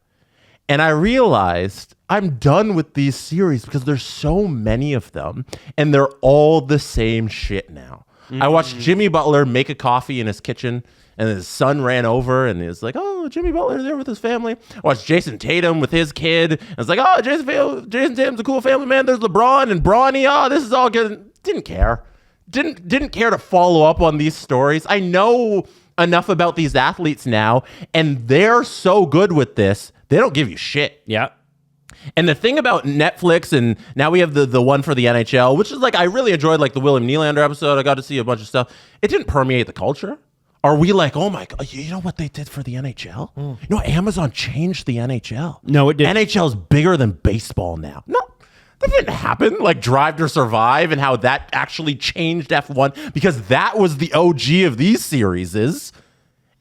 And I realized I'm done with these series because there's so many of them and they're all the same shit now. I watched Jimmy Butler make a coffee in his kitchen and his son ran over and he was like, oh, Jimmy Butler's there with his family. I watched Jason Tatum with his kid. And it's like, oh, Jason Tatum's a cool family, man. There's LeBron and Bronny. Oh, this is all good. Didn't care. Didn't care to follow up on these stories. I know enough about these athletes now, and they're so good with this, they don't give you shit. Yeah. And the thing about Netflix, and now we have the one for the NHL, which is like, I really enjoyed like the William Nylander episode. I got to see a bunch of stuff. It didn't permeate the culture. Are we like, oh my God, you know what they did for the NHL? You know, Amazon changed the NHL. No, it didn't. NHL is bigger than baseball now. No, that didn't happen. Like Drive to Survive and how that actually changed F1 because that was the OG of these series.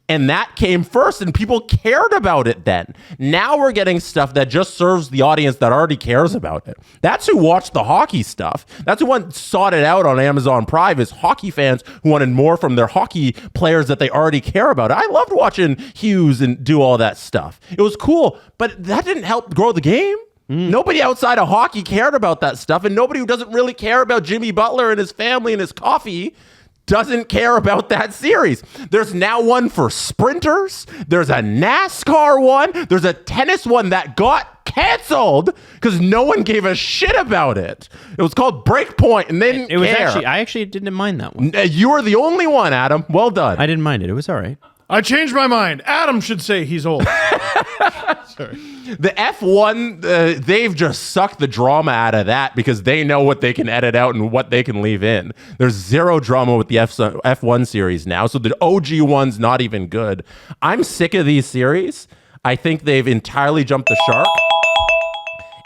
And that came first and people cared about it then. Now we're getting stuff that just serves the audience that already cares about it. That's who watched the hockey stuff. That's who sought it out on Amazon Prime is hockey fans who wanted more from their hockey players that they already care about. I loved watching Hughes and do all that stuff. It was cool, but that didn't help grow the game. Nobody outside of hockey cared about that stuff, and nobody who doesn't really care about Jimmy Butler and his family and his coffee doesn't care about that series. There's now one for sprinters. There's a NASCAR one. There's a tennis one that got canceled because no one gave a shit about it. It was called Breakpoint, and they didn't It was care. I actually didn't mind that one. You were the only one, Adam. Well done. I didn't mind it. It was all right. I changed my mind. Adam should say he's old. Sorry. The F1, they've just sucked the drama out of that because they know what they can edit out and what they can leave in. There's zero drama with the F1 series now, so the OG one's not even good. I'm sick of these series. I think they've entirely jumped the shark.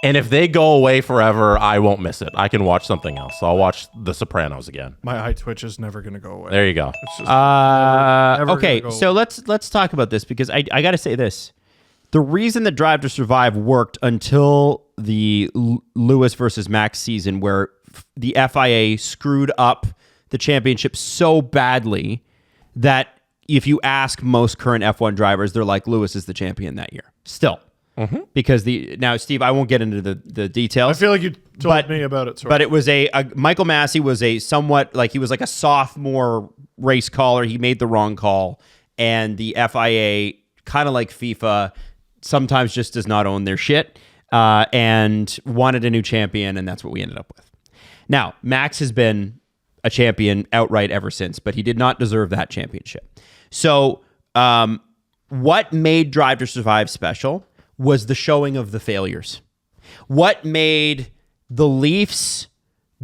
And if they go away forever, I won't miss it. I can watch something else. I'll watch The Sopranos again. My eye twitch is never going to go away. There you go. It's just never Okay, gonna go so let's talk about this because I got to say this. The reason that Drive to Survive worked until the Lewis versus Max season where the FIA screwed up the championship so badly that if you ask most current F1 drivers, they're like, Lewis is the champion that year. Still. Because now, Steve, I won't get into the details. I feel like you told me about it. Sorry. But it was Michael Massey was a somewhat like he was like a sophomore race caller. He made the wrong call, and the FIA, kind of like FIFA, sometimes just does not own their shit and wanted a new champion, and that's what we ended up with. Now, Max has been a champion outright ever since, but he did not deserve that championship. So, what made Drive to Survive special was the showing of the failures. What made the Leafs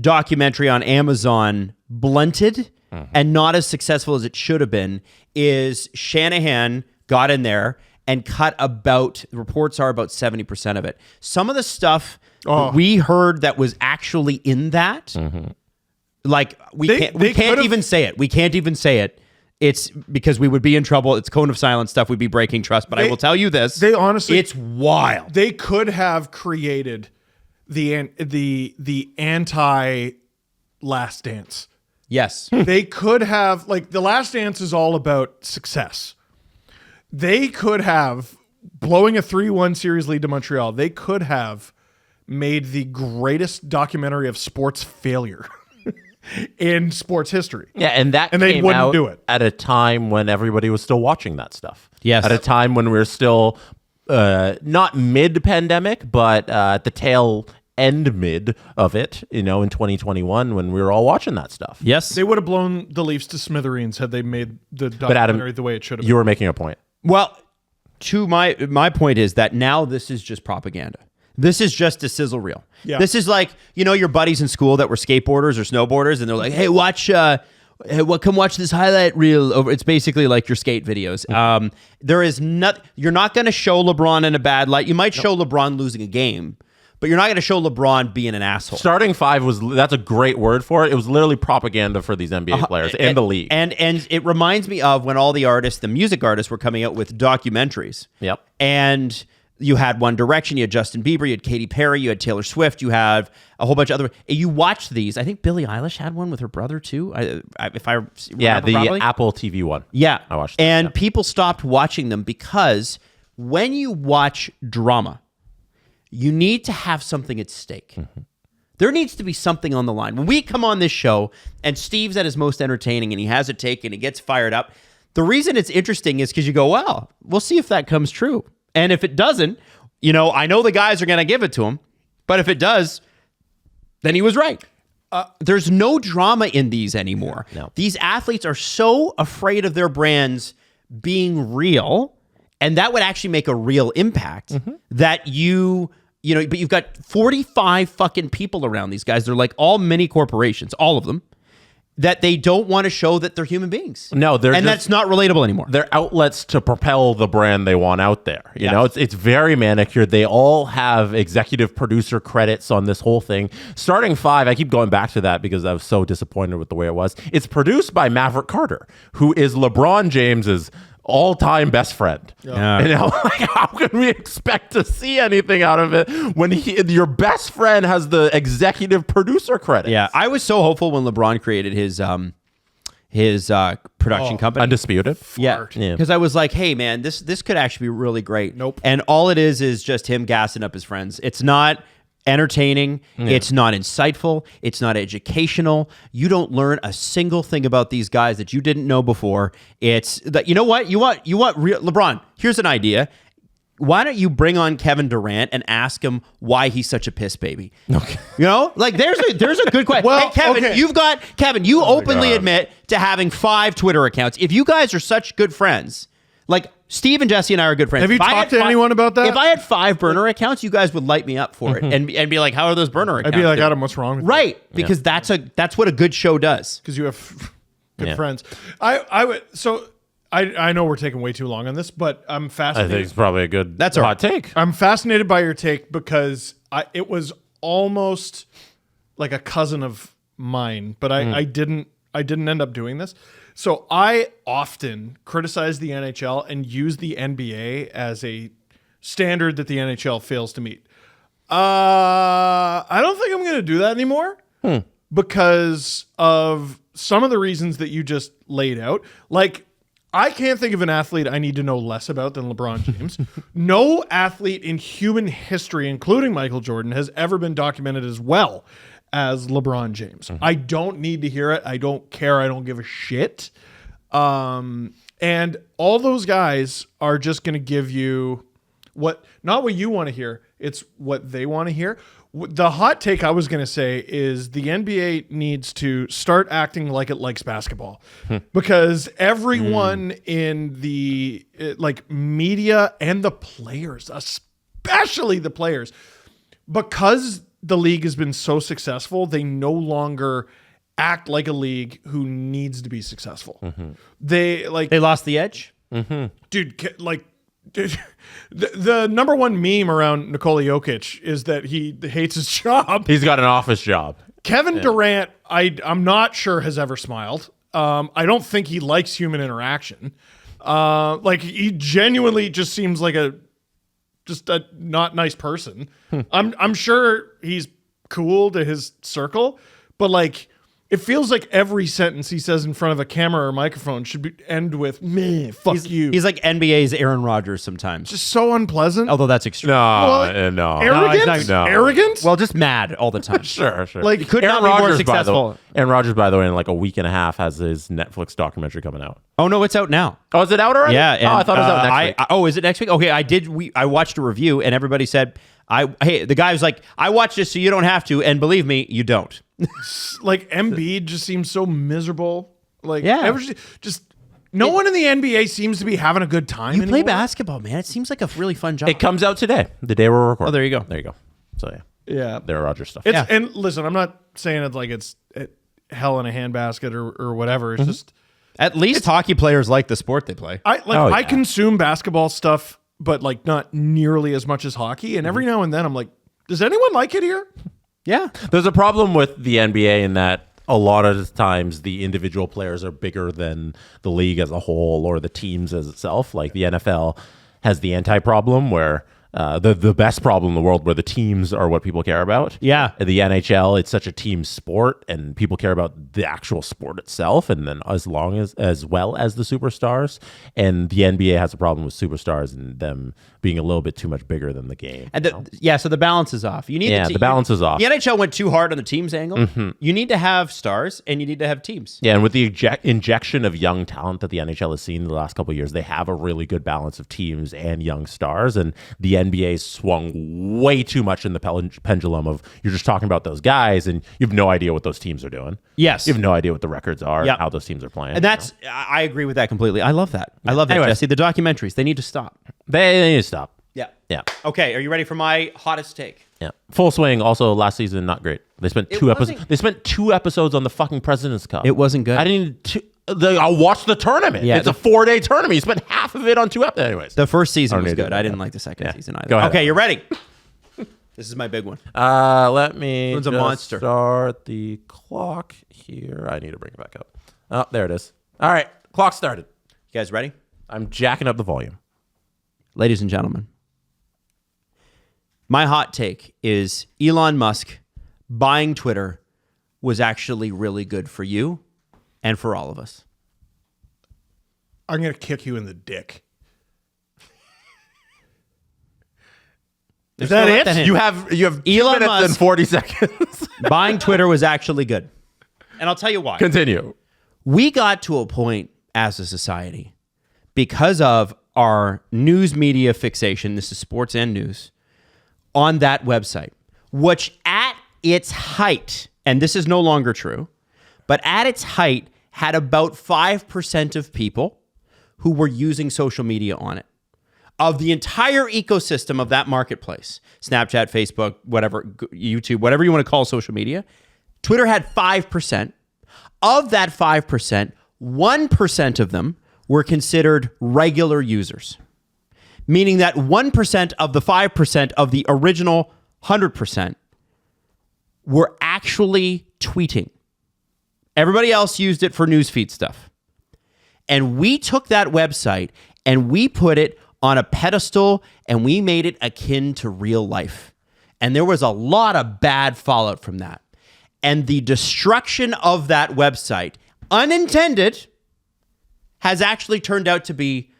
documentary on Amazon blunted and not as successful as it should have been is Shanahan got in there and cut about, reports are about 70% of it. Some of the stuff that we heard that was actually in that, like we can't even say it. We can't even say it. It's because we would be in trouble. It's cone of silence stuff. We'd be breaking trust. But I will tell you this. They honestly, it's wild. They could have created the anti Last Dance. Yes. They could have, like, the Last Dance is all about success. They could have, blowing a 3-1 series lead to Montreal, they could have made the greatest documentary of sports failure in sports history. Yeah, and they came wouldn't out do it at a time when everybody was still watching that stuff. Yes. At a time when we were still not mid-pandemic, but at the tail end mid of it, in 2021 when we were all watching that stuff. Yes. They would have blown the Leafs to smithereens had they made the documentary Adam, the way it should have been. You were making a point. Well, to my point is that now this is just propaganda. This is just a sizzle reel. Yeah. This is like, your buddies in school that were skateboarders or snowboarders, and they're like, hey, come watch this highlight reel over. It's basically like your skate videos. You're not going to show LeBron in a bad light. You might show LeBron losing a game, but you're not going to show LeBron being an asshole. Starting five that's a great word for it. It was literally propaganda for these NBA players and the league. And it reminds me of when all the music artists were coming out with documentaries. Yep. And you had One Direction, you had Justin Bieber, you had Katy Perry, you had Taylor Swift, you had a whole bunch of other. You watched these. I think Billie Eilish had one with her brother too. If I remember properly. Apple TV one. Yeah, I watched that, and people stopped watching them because when you watch drama, you need to have something at stake. There needs to be something on the line. When we come on this show and Steve's at his most entertaining and he has a take and he gets fired up, the reason it's interesting is because you go, well, we'll see if that comes true. And if it doesn't, I know the guys are going to give it to him, but if it does, then he was right. There's no drama in these anymore. No. These athletes are so afraid of their brands being real, and that would actually make a real impact that but you've got 45 fucking people around these guys. They're like all mini corporations, all of them, that they don't want to show that they're human beings. No, that's not relatable anymore. They're outlets to propel the brand they want out there. You know, it's very manicured. They all have executive producer credits on this whole thing. Starting 5, I keep going back to that because I was so disappointed with the way it was. It's produced by Maverick Carter, who is LeBron James's all-time best friend. How can we expect to see anything out of it when your best friend has the executive producer credit? Yeah, I was so hopeful when LeBron created his production company. Undisputed. Yeah, because I was like, hey man, this could actually be really great. Nope. And all it is just him gassing up his friends. It's not entertaining. It's not insightful. It's not educational. You don't learn a single thing about these guys that you didn't know before. It's that, you know what? You want real LeBron. Here's an idea. Why don't you bring on Kevin Durant and ask him why he's such a piss baby? Okay. There's a good question. Well, hey, Kevin, you openly admit to having 5 Twitter accounts. If you guys are such good friends, like Steve and Jesse and I are good friends. Have you talked to anyone about that? If I had 5 burner accounts, you guys would light me up for it and be like, how are those burner accounts? I'd be like, Adam, what's wrong with you? Right, because that's what a good show does. Because you have good friends. I know we're taking way too long on this, but I'm I fascinated. think it's probably a good hot take. I'm fascinated by your take because it was almost like a cousin of mine, but I didn't end up doing this. So I often criticize the NHL and use the NBA as a standard that the NHL fails to meet. I don't think I'm going to do that anymore because of some of the reasons that you just laid out. Like, I can't think of an athlete I need to know less about than LeBron James. No athlete in human history, including Michael Jordan, has ever been documented as well as LeBron James. I don't need to hear it. I don't care. I don't give a shit. And all those guys are just going to give you not what you want to hear. It's what they want to hear. The hot take I was going to say is the NBA needs to start acting like it likes basketball because everyone in the media and the players, especially the players, because the league has been so successful, they no longer act like a league who needs to be successful. They lost the edge. Dude, the number one meme around Nikola Jokic is that he hates his job. He's got an office job. Kevin Durant, I'm not sure has ever smiled. I don't think he likes human interaction. He genuinely just seems like a not nice person. I'm sure he's cool to his circle, but it feels like every sentence he says in front of a camera or microphone should end with "meh, fuck you." He's like NBA's Aaron Rodgers sometimes. Just so unpleasant. Although that's extreme. No. Arrogant? No. Arrogant? Well, just mad all the time. Sure. He could not be more successful. Aaron Rodgers, by the way, in a week and a half has his Netflix documentary coming out. Oh no, it's out now. Oh, is it out already? Yeah. And, I thought it was out next week. Is it next week? Okay, I watched a review and everybody said, the guy was like, I watched this so you don't have to, and believe me, you don't. Embiid just seems so miserable. No one in the NBA seems to be having a good time. You play basketball, man. It seems like a really fun job. It comes out today, the day we're recording. Oh, there you go. There you go. So yeah, there are Rodgers stuff. And listen, I'm not saying it's hell in a handbasket or whatever. It's just at least hockey players like the sport they play. I consume basketball stuff, but not nearly as much as hockey. And every now and then I'm like, does anyone like it here? Yeah. There's a problem with the NBA in that a lot of the times the individual players are bigger than the league as a whole or the teams as itself. Like the NFL has the anti-problem where the best problem in the world where the teams are what people care about. Yeah. The NHL, it's such a team sport and people care about the actual sport itself and then as well as the superstars. And the NBA has a problem with superstars and them being a little bit too much bigger than the game. And so the balance is off. You need the balance is off. The NHL went too hard on the teams angle. You need to have stars and you need to have teams. Yeah, and with the injection of young talent that the NHL has seen in the last couple of years, they have a really good balance of teams and young stars. And the NBA swung way too much in the pendulum of you're just talking about those guys and you have no idea what those teams are doing. Yes. You have no idea what the records are, Yep. how those teams are playing. And I agree with that completely. I love that. I love that, Anyways. Jesse. The documentaries, they need to stop. They need to stop. Yeah. Yeah. Okay, are you ready for my hottest take? Yeah. Full Swing, also last season, not great. They spent two episodes. They spent 2 episodes on the fucking President's Cup. It wasn't good. I didn't. I'll watch the tournament. Yeah, it's a 4-day tournament. You spent half of it on 2 episodes. Anyways. The first season was need to good. do I that. didn't like the second season either. Go ahead. Okay, you ready? This is my big one. Let me One's a just monster. start the clock here. I need to bring it back up. Oh, there it is. All right, clock started. You guys ready? I'm jacking up the volume. Ladies and gentlemen, my hot take is Elon Musk buying Twitter was actually really good for you and for all of us. I'm going to kick you in the dick. Is that Let that it? hit. You have 2 Elon minutes Musk- and 40 seconds. Buying Twitter was actually good. And I'll tell you why. Continue. We got to a point as a society because of our news media fixation, this is sports and news, on that website, which at its height, and this is no longer true, but at its height had about 5% of people who were using social media on it. Of the entire ecosystem of that marketplace, Snapchat, Facebook, whatever, YouTube, whatever you want to call social media, Twitter had 5%. Of that 5%, 1% of them were considered regular users, meaning that 1% of the 5% of the original 100% were actually tweeting. Everybody else used it for newsfeed stuff. And we took that website and we put it on a pedestal and we made it akin to real life. And there was a lot of bad fallout from that. And the destruction of that website, unintended, has actually turned out to be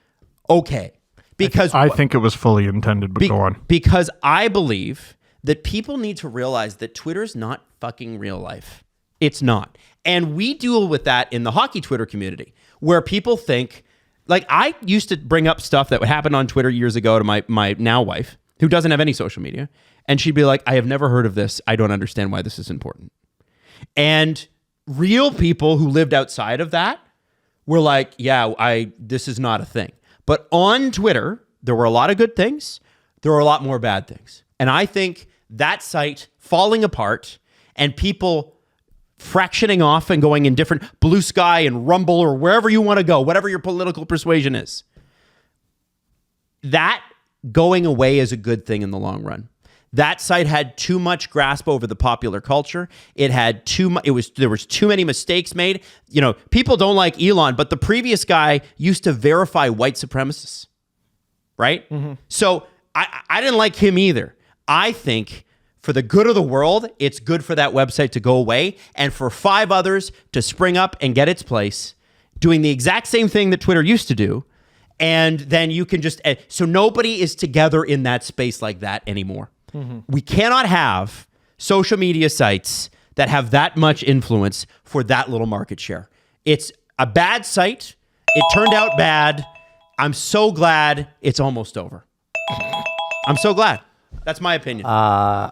okay. Because I think it was fully intended, but go on. Because I believe that people need to realize that Twitter's not fucking real life. It's not. And we deal with that in the hockey Twitter community, where people think, like, I used to bring up stuff that would happen on Twitter years ago to my now wife, who doesn't have any social media. And she'd be like, I have never heard of this. I don't understand why this is important. And real people who lived outside of that were like, yeah, this is not a thing. But on Twitter, there were a lot of good things. There were a lot more bad things. And I think that site falling apart and people fractioning off and going in different Blue Sky and Rumble or wherever you want to go, whatever your political persuasion is, that going away is a good thing in the long run. That site had too much grasp over the popular culture. It had there was too many mistakes made. You know, people don't like Elon, but the previous guy used to verify white supremacists, right? Mm-hmm. So I didn't like him either. I think for the good of the world, it's good for that website to go away and for 5 others to spring up and get its place, doing the exact same thing that Twitter used to do. And then you can just, so nobody is together in that space like that anymore. Mm-hmm. We cannot have social media sites that have that much influence for that little market share. It's a bad site. It turned out bad. I'm so glad it's almost over. I'm so glad. That's my opinion. I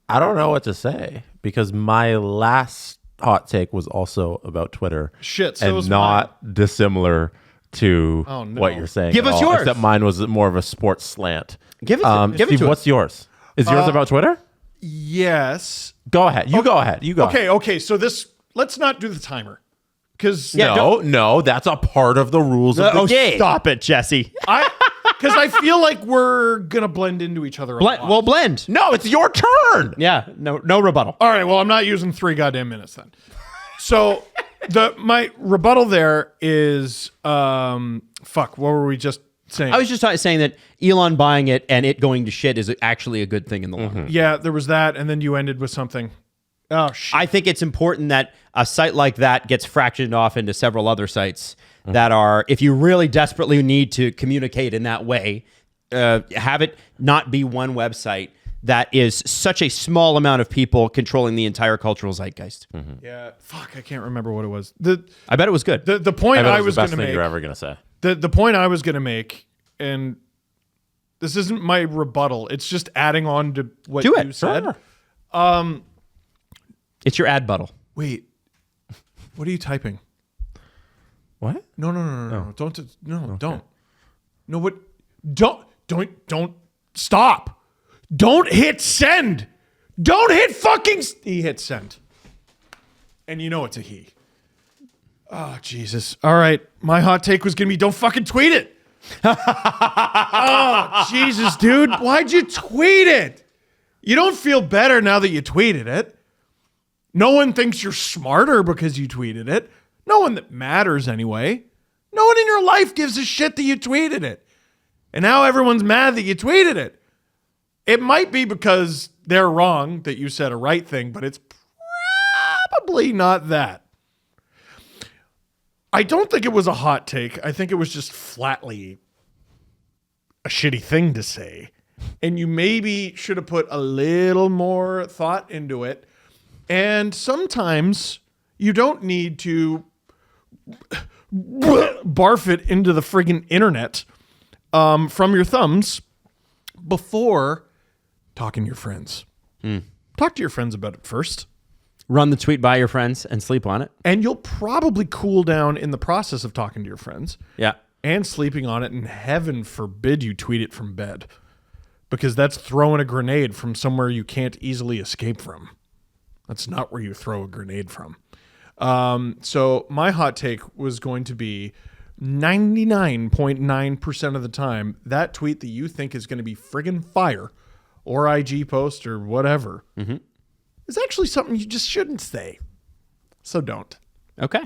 don't know what to say because my last hot take was also about Twitter. Shit, so and was not dissimilar to what you're saying. Give at us all, yours. Except mine was more of a sports slant. Give it Steve, to us. what's yours? Is yours about Twitter? Yes. Go ahead. You go ahead. You go. ahead. Okay. So let's not do the timer. Because No, that's a part of the rules of the game. Stop it, Jesse. Because I feel like we're going to blend into each other a lot. Well, blend. No, it's your turn. Yeah, no rebuttal. All right, well, I'm not using 3 goddamn minutes then. So my rebuttal there is, what were we just saying? I was just saying that Elon buying it and it going to shit is actually a good thing in the long run. Yeah, there was that, and then you ended with something. Oh, shit. I think it's important that a site like that gets fractioned off into several other sites that are, if you really desperately need to communicate in that way, have it not be one website that is such a small amount of people controlling the entire cultural zeitgeist. Yeah, fuck, I can't remember what it was. I bet it was good. The point I was the going best to thing make. you're ever going to say. The point I was going to make, and this isn't my rebuttal, it's just adding on to what Do it. you said. Sure. It's your ad buttle. Wait, what are you typing? What? No. Don't. No, what? Don't stop. Don't hit send. Don't hit fucking. He hit send. And you know it's a he. Oh, Jesus. All right. My hot take was going to be don't fucking tweet it. Oh, Jesus, dude. Why'd you tweet it? You don't feel better now that you tweeted it. No one thinks you're smarter because you tweeted it. No one that matters anyway. No one in your life gives a shit that you tweeted it. And now everyone's mad that you tweeted it. It might be because they're wrong that you said a right thing, but it's probably not that. I don't think it was a hot take. I think it was just flatly a shitty thing to say. And you maybe should have put a little more thought into it. And sometimes you don't need to barf it into the friggin' internet from your thumbs before talking to your friends. Talk to your friends about it first. Run the tweet by your friends and sleep on it. And you'll probably cool down in the process of talking to your friends. Yeah. And sleeping on it. And heaven forbid you tweet it from bed. Because that's throwing a grenade from somewhere you can't easily escape from. That's not where you throw a grenade from. So my hot take was going to be 99.9% of the time, that tweet that you think is going to be friggin' fire or IG post or whatever is actually something you just shouldn't say. So don't. Okay.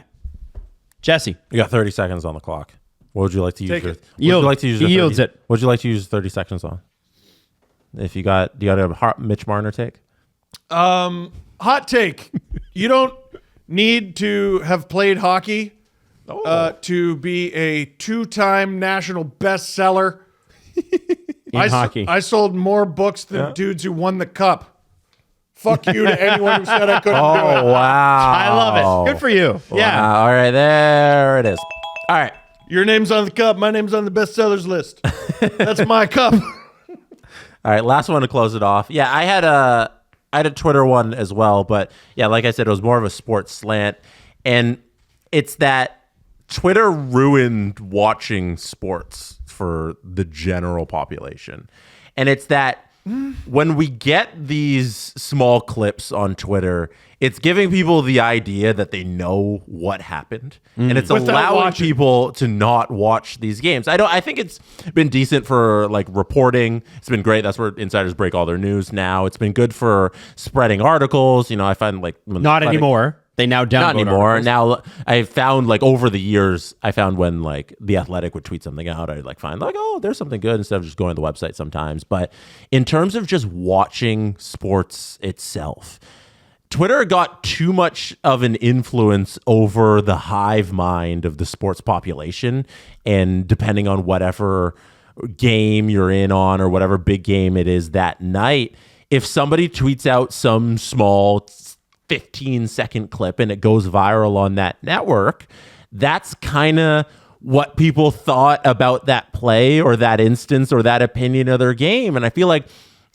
Jesse. You got 30 seconds on the clock. What would you like to use? Take Your, it. what would you like to use? He yields it. What would you like to use 30 seconds on? If you got, do you got a Mitch Marner take? Hot take. You don't need to have played hockey to be a 2-time national bestseller. In hockey. I sold more books than dudes who won the cup. Fuck you to anyone who said I couldn't do it. Oh, wow. I love it. Good for you. Yeah. Wow. All right, there it is. All right. Your name's on the cup. My name's on the bestsellers list. That's my cup. All right, last one to close it off. Yeah, I had a Twitter one as well, but yeah, like I said, it was more of a sports slant. And it's that Twitter ruined watching sports for the general population. And it's that when we get these small clips on Twitter, it's giving people the idea that they know what happened, and it's Without allowing watching. people to not watch these games. I think it's been decent for like reporting. It's been great. That's where insiders break all their news now. It's been good for spreading articles. You know, I find like Not anymore. They now downvote not anymore. articles. Now I found like over the years, I found when like The Athletic would tweet something out, I'd like find like, oh, there's something good instead of just going to the website sometimes. But in terms of just watching sports itself, Twitter got too much of an influence over the hive mind of the sports population. And depending on whatever game you're in on or whatever big game it is that night, if somebody tweets out some small 15-second clip and it goes viral on that network, that's kind of what people thought about that play or that instance or that opinion of their game. And I feel like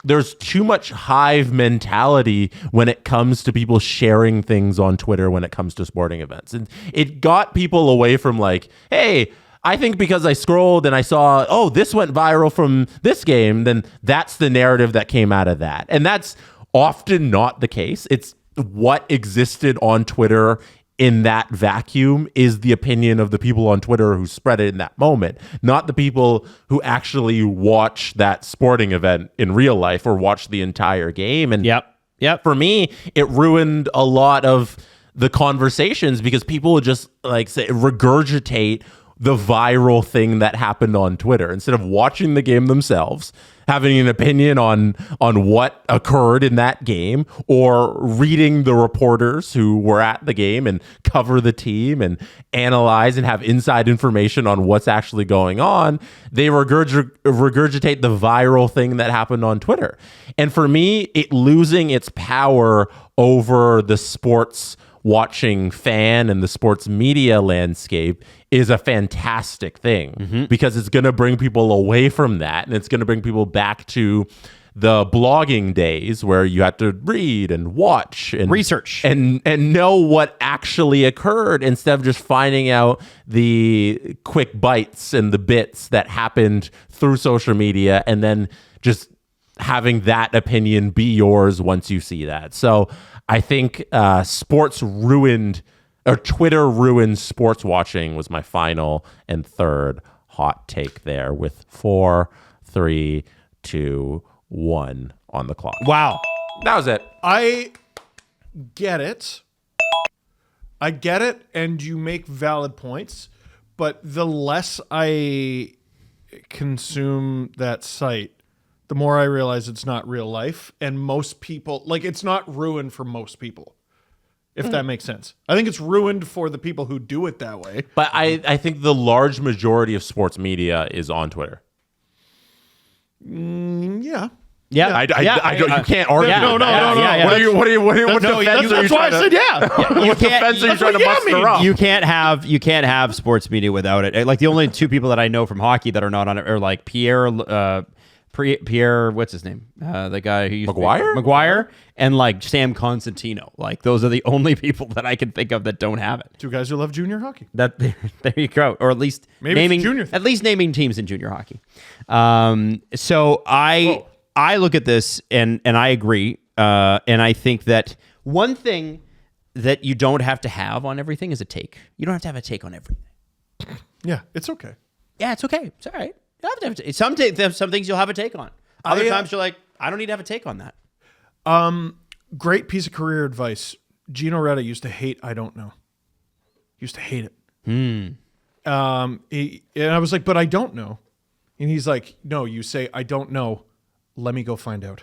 there's too much hive mentality when it comes to people sharing things on Twitter when it comes to sporting events. And it got people away from like, hey, I think because I scrolled and I saw, oh, this went viral from this game, then that's the narrative that came out of that. And that's often not the case. It's what existed on Twitter in that vacuum is the opinion of the people on Twitter who spread it in that moment, not the people who actually watch that sporting event in real life or watch the entire game. And Yep. for me, it ruined a lot of the conversations because people would just like say regurgitate the viral thing that happened on Twitter instead of watching the game themselves, having an opinion on what occurred in that game, or reading the reporters who were at the game and cover the team and analyze and have inside information on what's actually going on. They regurgitate the viral thing that happened on Twitter. And for me, it losing its power over the sports watching fan and the sports media landscape is a fantastic thing, because it's going to bring people away from that, and it's going to bring people back to the blogging days where you had to read and watch and research and know what actually occurred, instead of just finding out the quick bites and the bits that happened through social media and then just having that opinion be yours once you see that. So I think Twitter ruined sports watching was my final and third hot take there, with 4, 3, 2, 1 on the clock. Wow. That was it. I get it. And you make valid points, but the less I consume that site, the more I realize it's not real life, and most people, like, it's not ruined for most people, if that makes sense. I think it's ruined for the people who do it that way. But I think the large majority of sports media is on Twitter. Yeah. Yeah. You can't argue. No. What defense are you trying to? What defense are you trying to muster up? You can't have sports media without it. Like, the only two people that I know from hockey that are not on it are like Pierre, what's his name? The guy who used McGuire, and like Sam Constantino. Like, those are the only people that I can think of that don't have it. Two guys who love junior hockey. There you go. Or at least naming teams in junior hockey. So I look at this and I agree. And I think that one thing that you don't have to have on everything is a take. You don't have to have a take on everything. Yeah, it's okay. Yeah, it's okay. It's all right. You don't have to have some things you'll have a take on. Other times you're like, I don't need to have a take on that. Great piece of career advice. Gino Reda used to hate I don't know. Used to hate it. And I was like, but I don't know. And he's like, no, you say, I don't know. Let me go find out.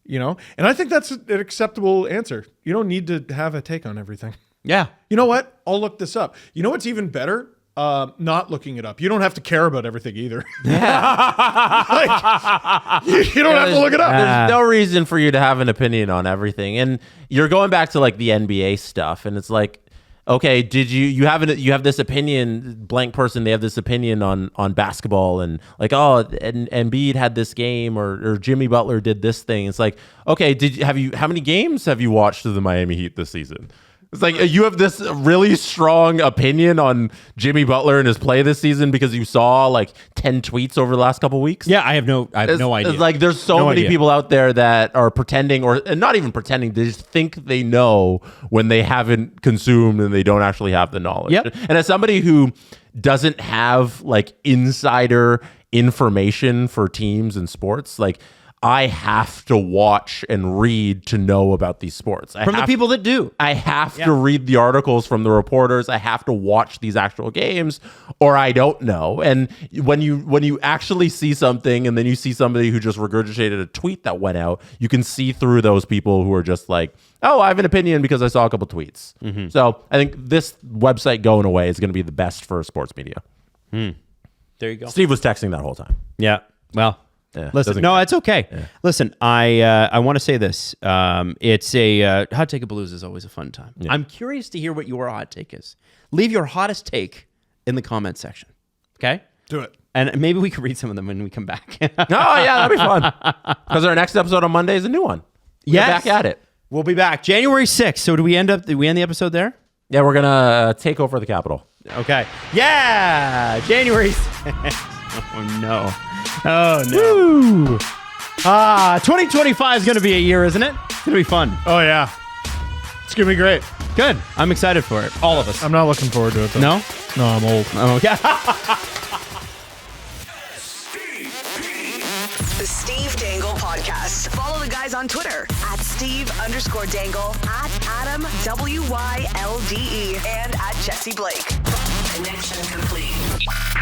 You know? And I think that's an acceptable answer. You don't need to have a take on everything. Yeah. You know what? I'll look this up. You know what's even better? Not looking it up. You don't have to care about everything either. Yeah. you don't have to look it up. There's no reason for you to have an opinion on everything. And you're going back to like the NBA stuff, and it's like, okay, did you have this opinion, blank person, they have this opinion on basketball, and like, oh, and Embiid had this game, or Jimmy Butler did this thing. It's like, okay, how many games have you watched of the Miami Heat this season? It's like, you have this really strong opinion on Jimmy Butler and his play this season because you saw like 10 tweets over the last couple of weeks. Yeah, I have no idea. It's like, there's so many people out there that are pretending, or not even pretending, they just think they know when they haven't consumed and they don't actually have the knowledge. Yep. And as somebody who doesn't have like insider information for teams and sports, like, I have to watch and read to know about these sports. From the people that do. I have to read the articles from the reporters. I have to watch these actual games, or I don't know. And when you actually see something, and then you see somebody who just regurgitated a tweet that went out, you can see through those people who are just like, oh, I have an opinion because I saw a couple tweets. Mm-hmm. So I think this website going away is going to be the best for sports media. There you go. Steve was texting that whole time. Yeah. Well, Yeah, listen, no, it's okay. Yeah. Listen, I want to say this. It's a Hottakeapalooza is always a fun time. Yeah. I'm curious to hear what your hot take is. Leave your hottest take in the comment section. Okay? Do it. And maybe we can read some of them when we come back. Oh, yeah, that'd be fun. Because our next episode on Monday is a new one. We're back at it. We'll be back January 6th. So did we end the episode there? Yeah, we're going to take over the Capitol. Okay. Yeah, January 6th. Oh, no. Oh, no. 2025 is going to be a year, isn't it? It's going to be fun. Oh, yeah. It's going to be great. Good. I'm excited for it. All of us. I'm not looking forward to it, though. No? No, I'm old. Oh, okay. The Steve Dangle Podcast. Follow the guys on Twitter at Steve_Dangle, at Adam WYLDE, and at Jesse Blake. Connection complete.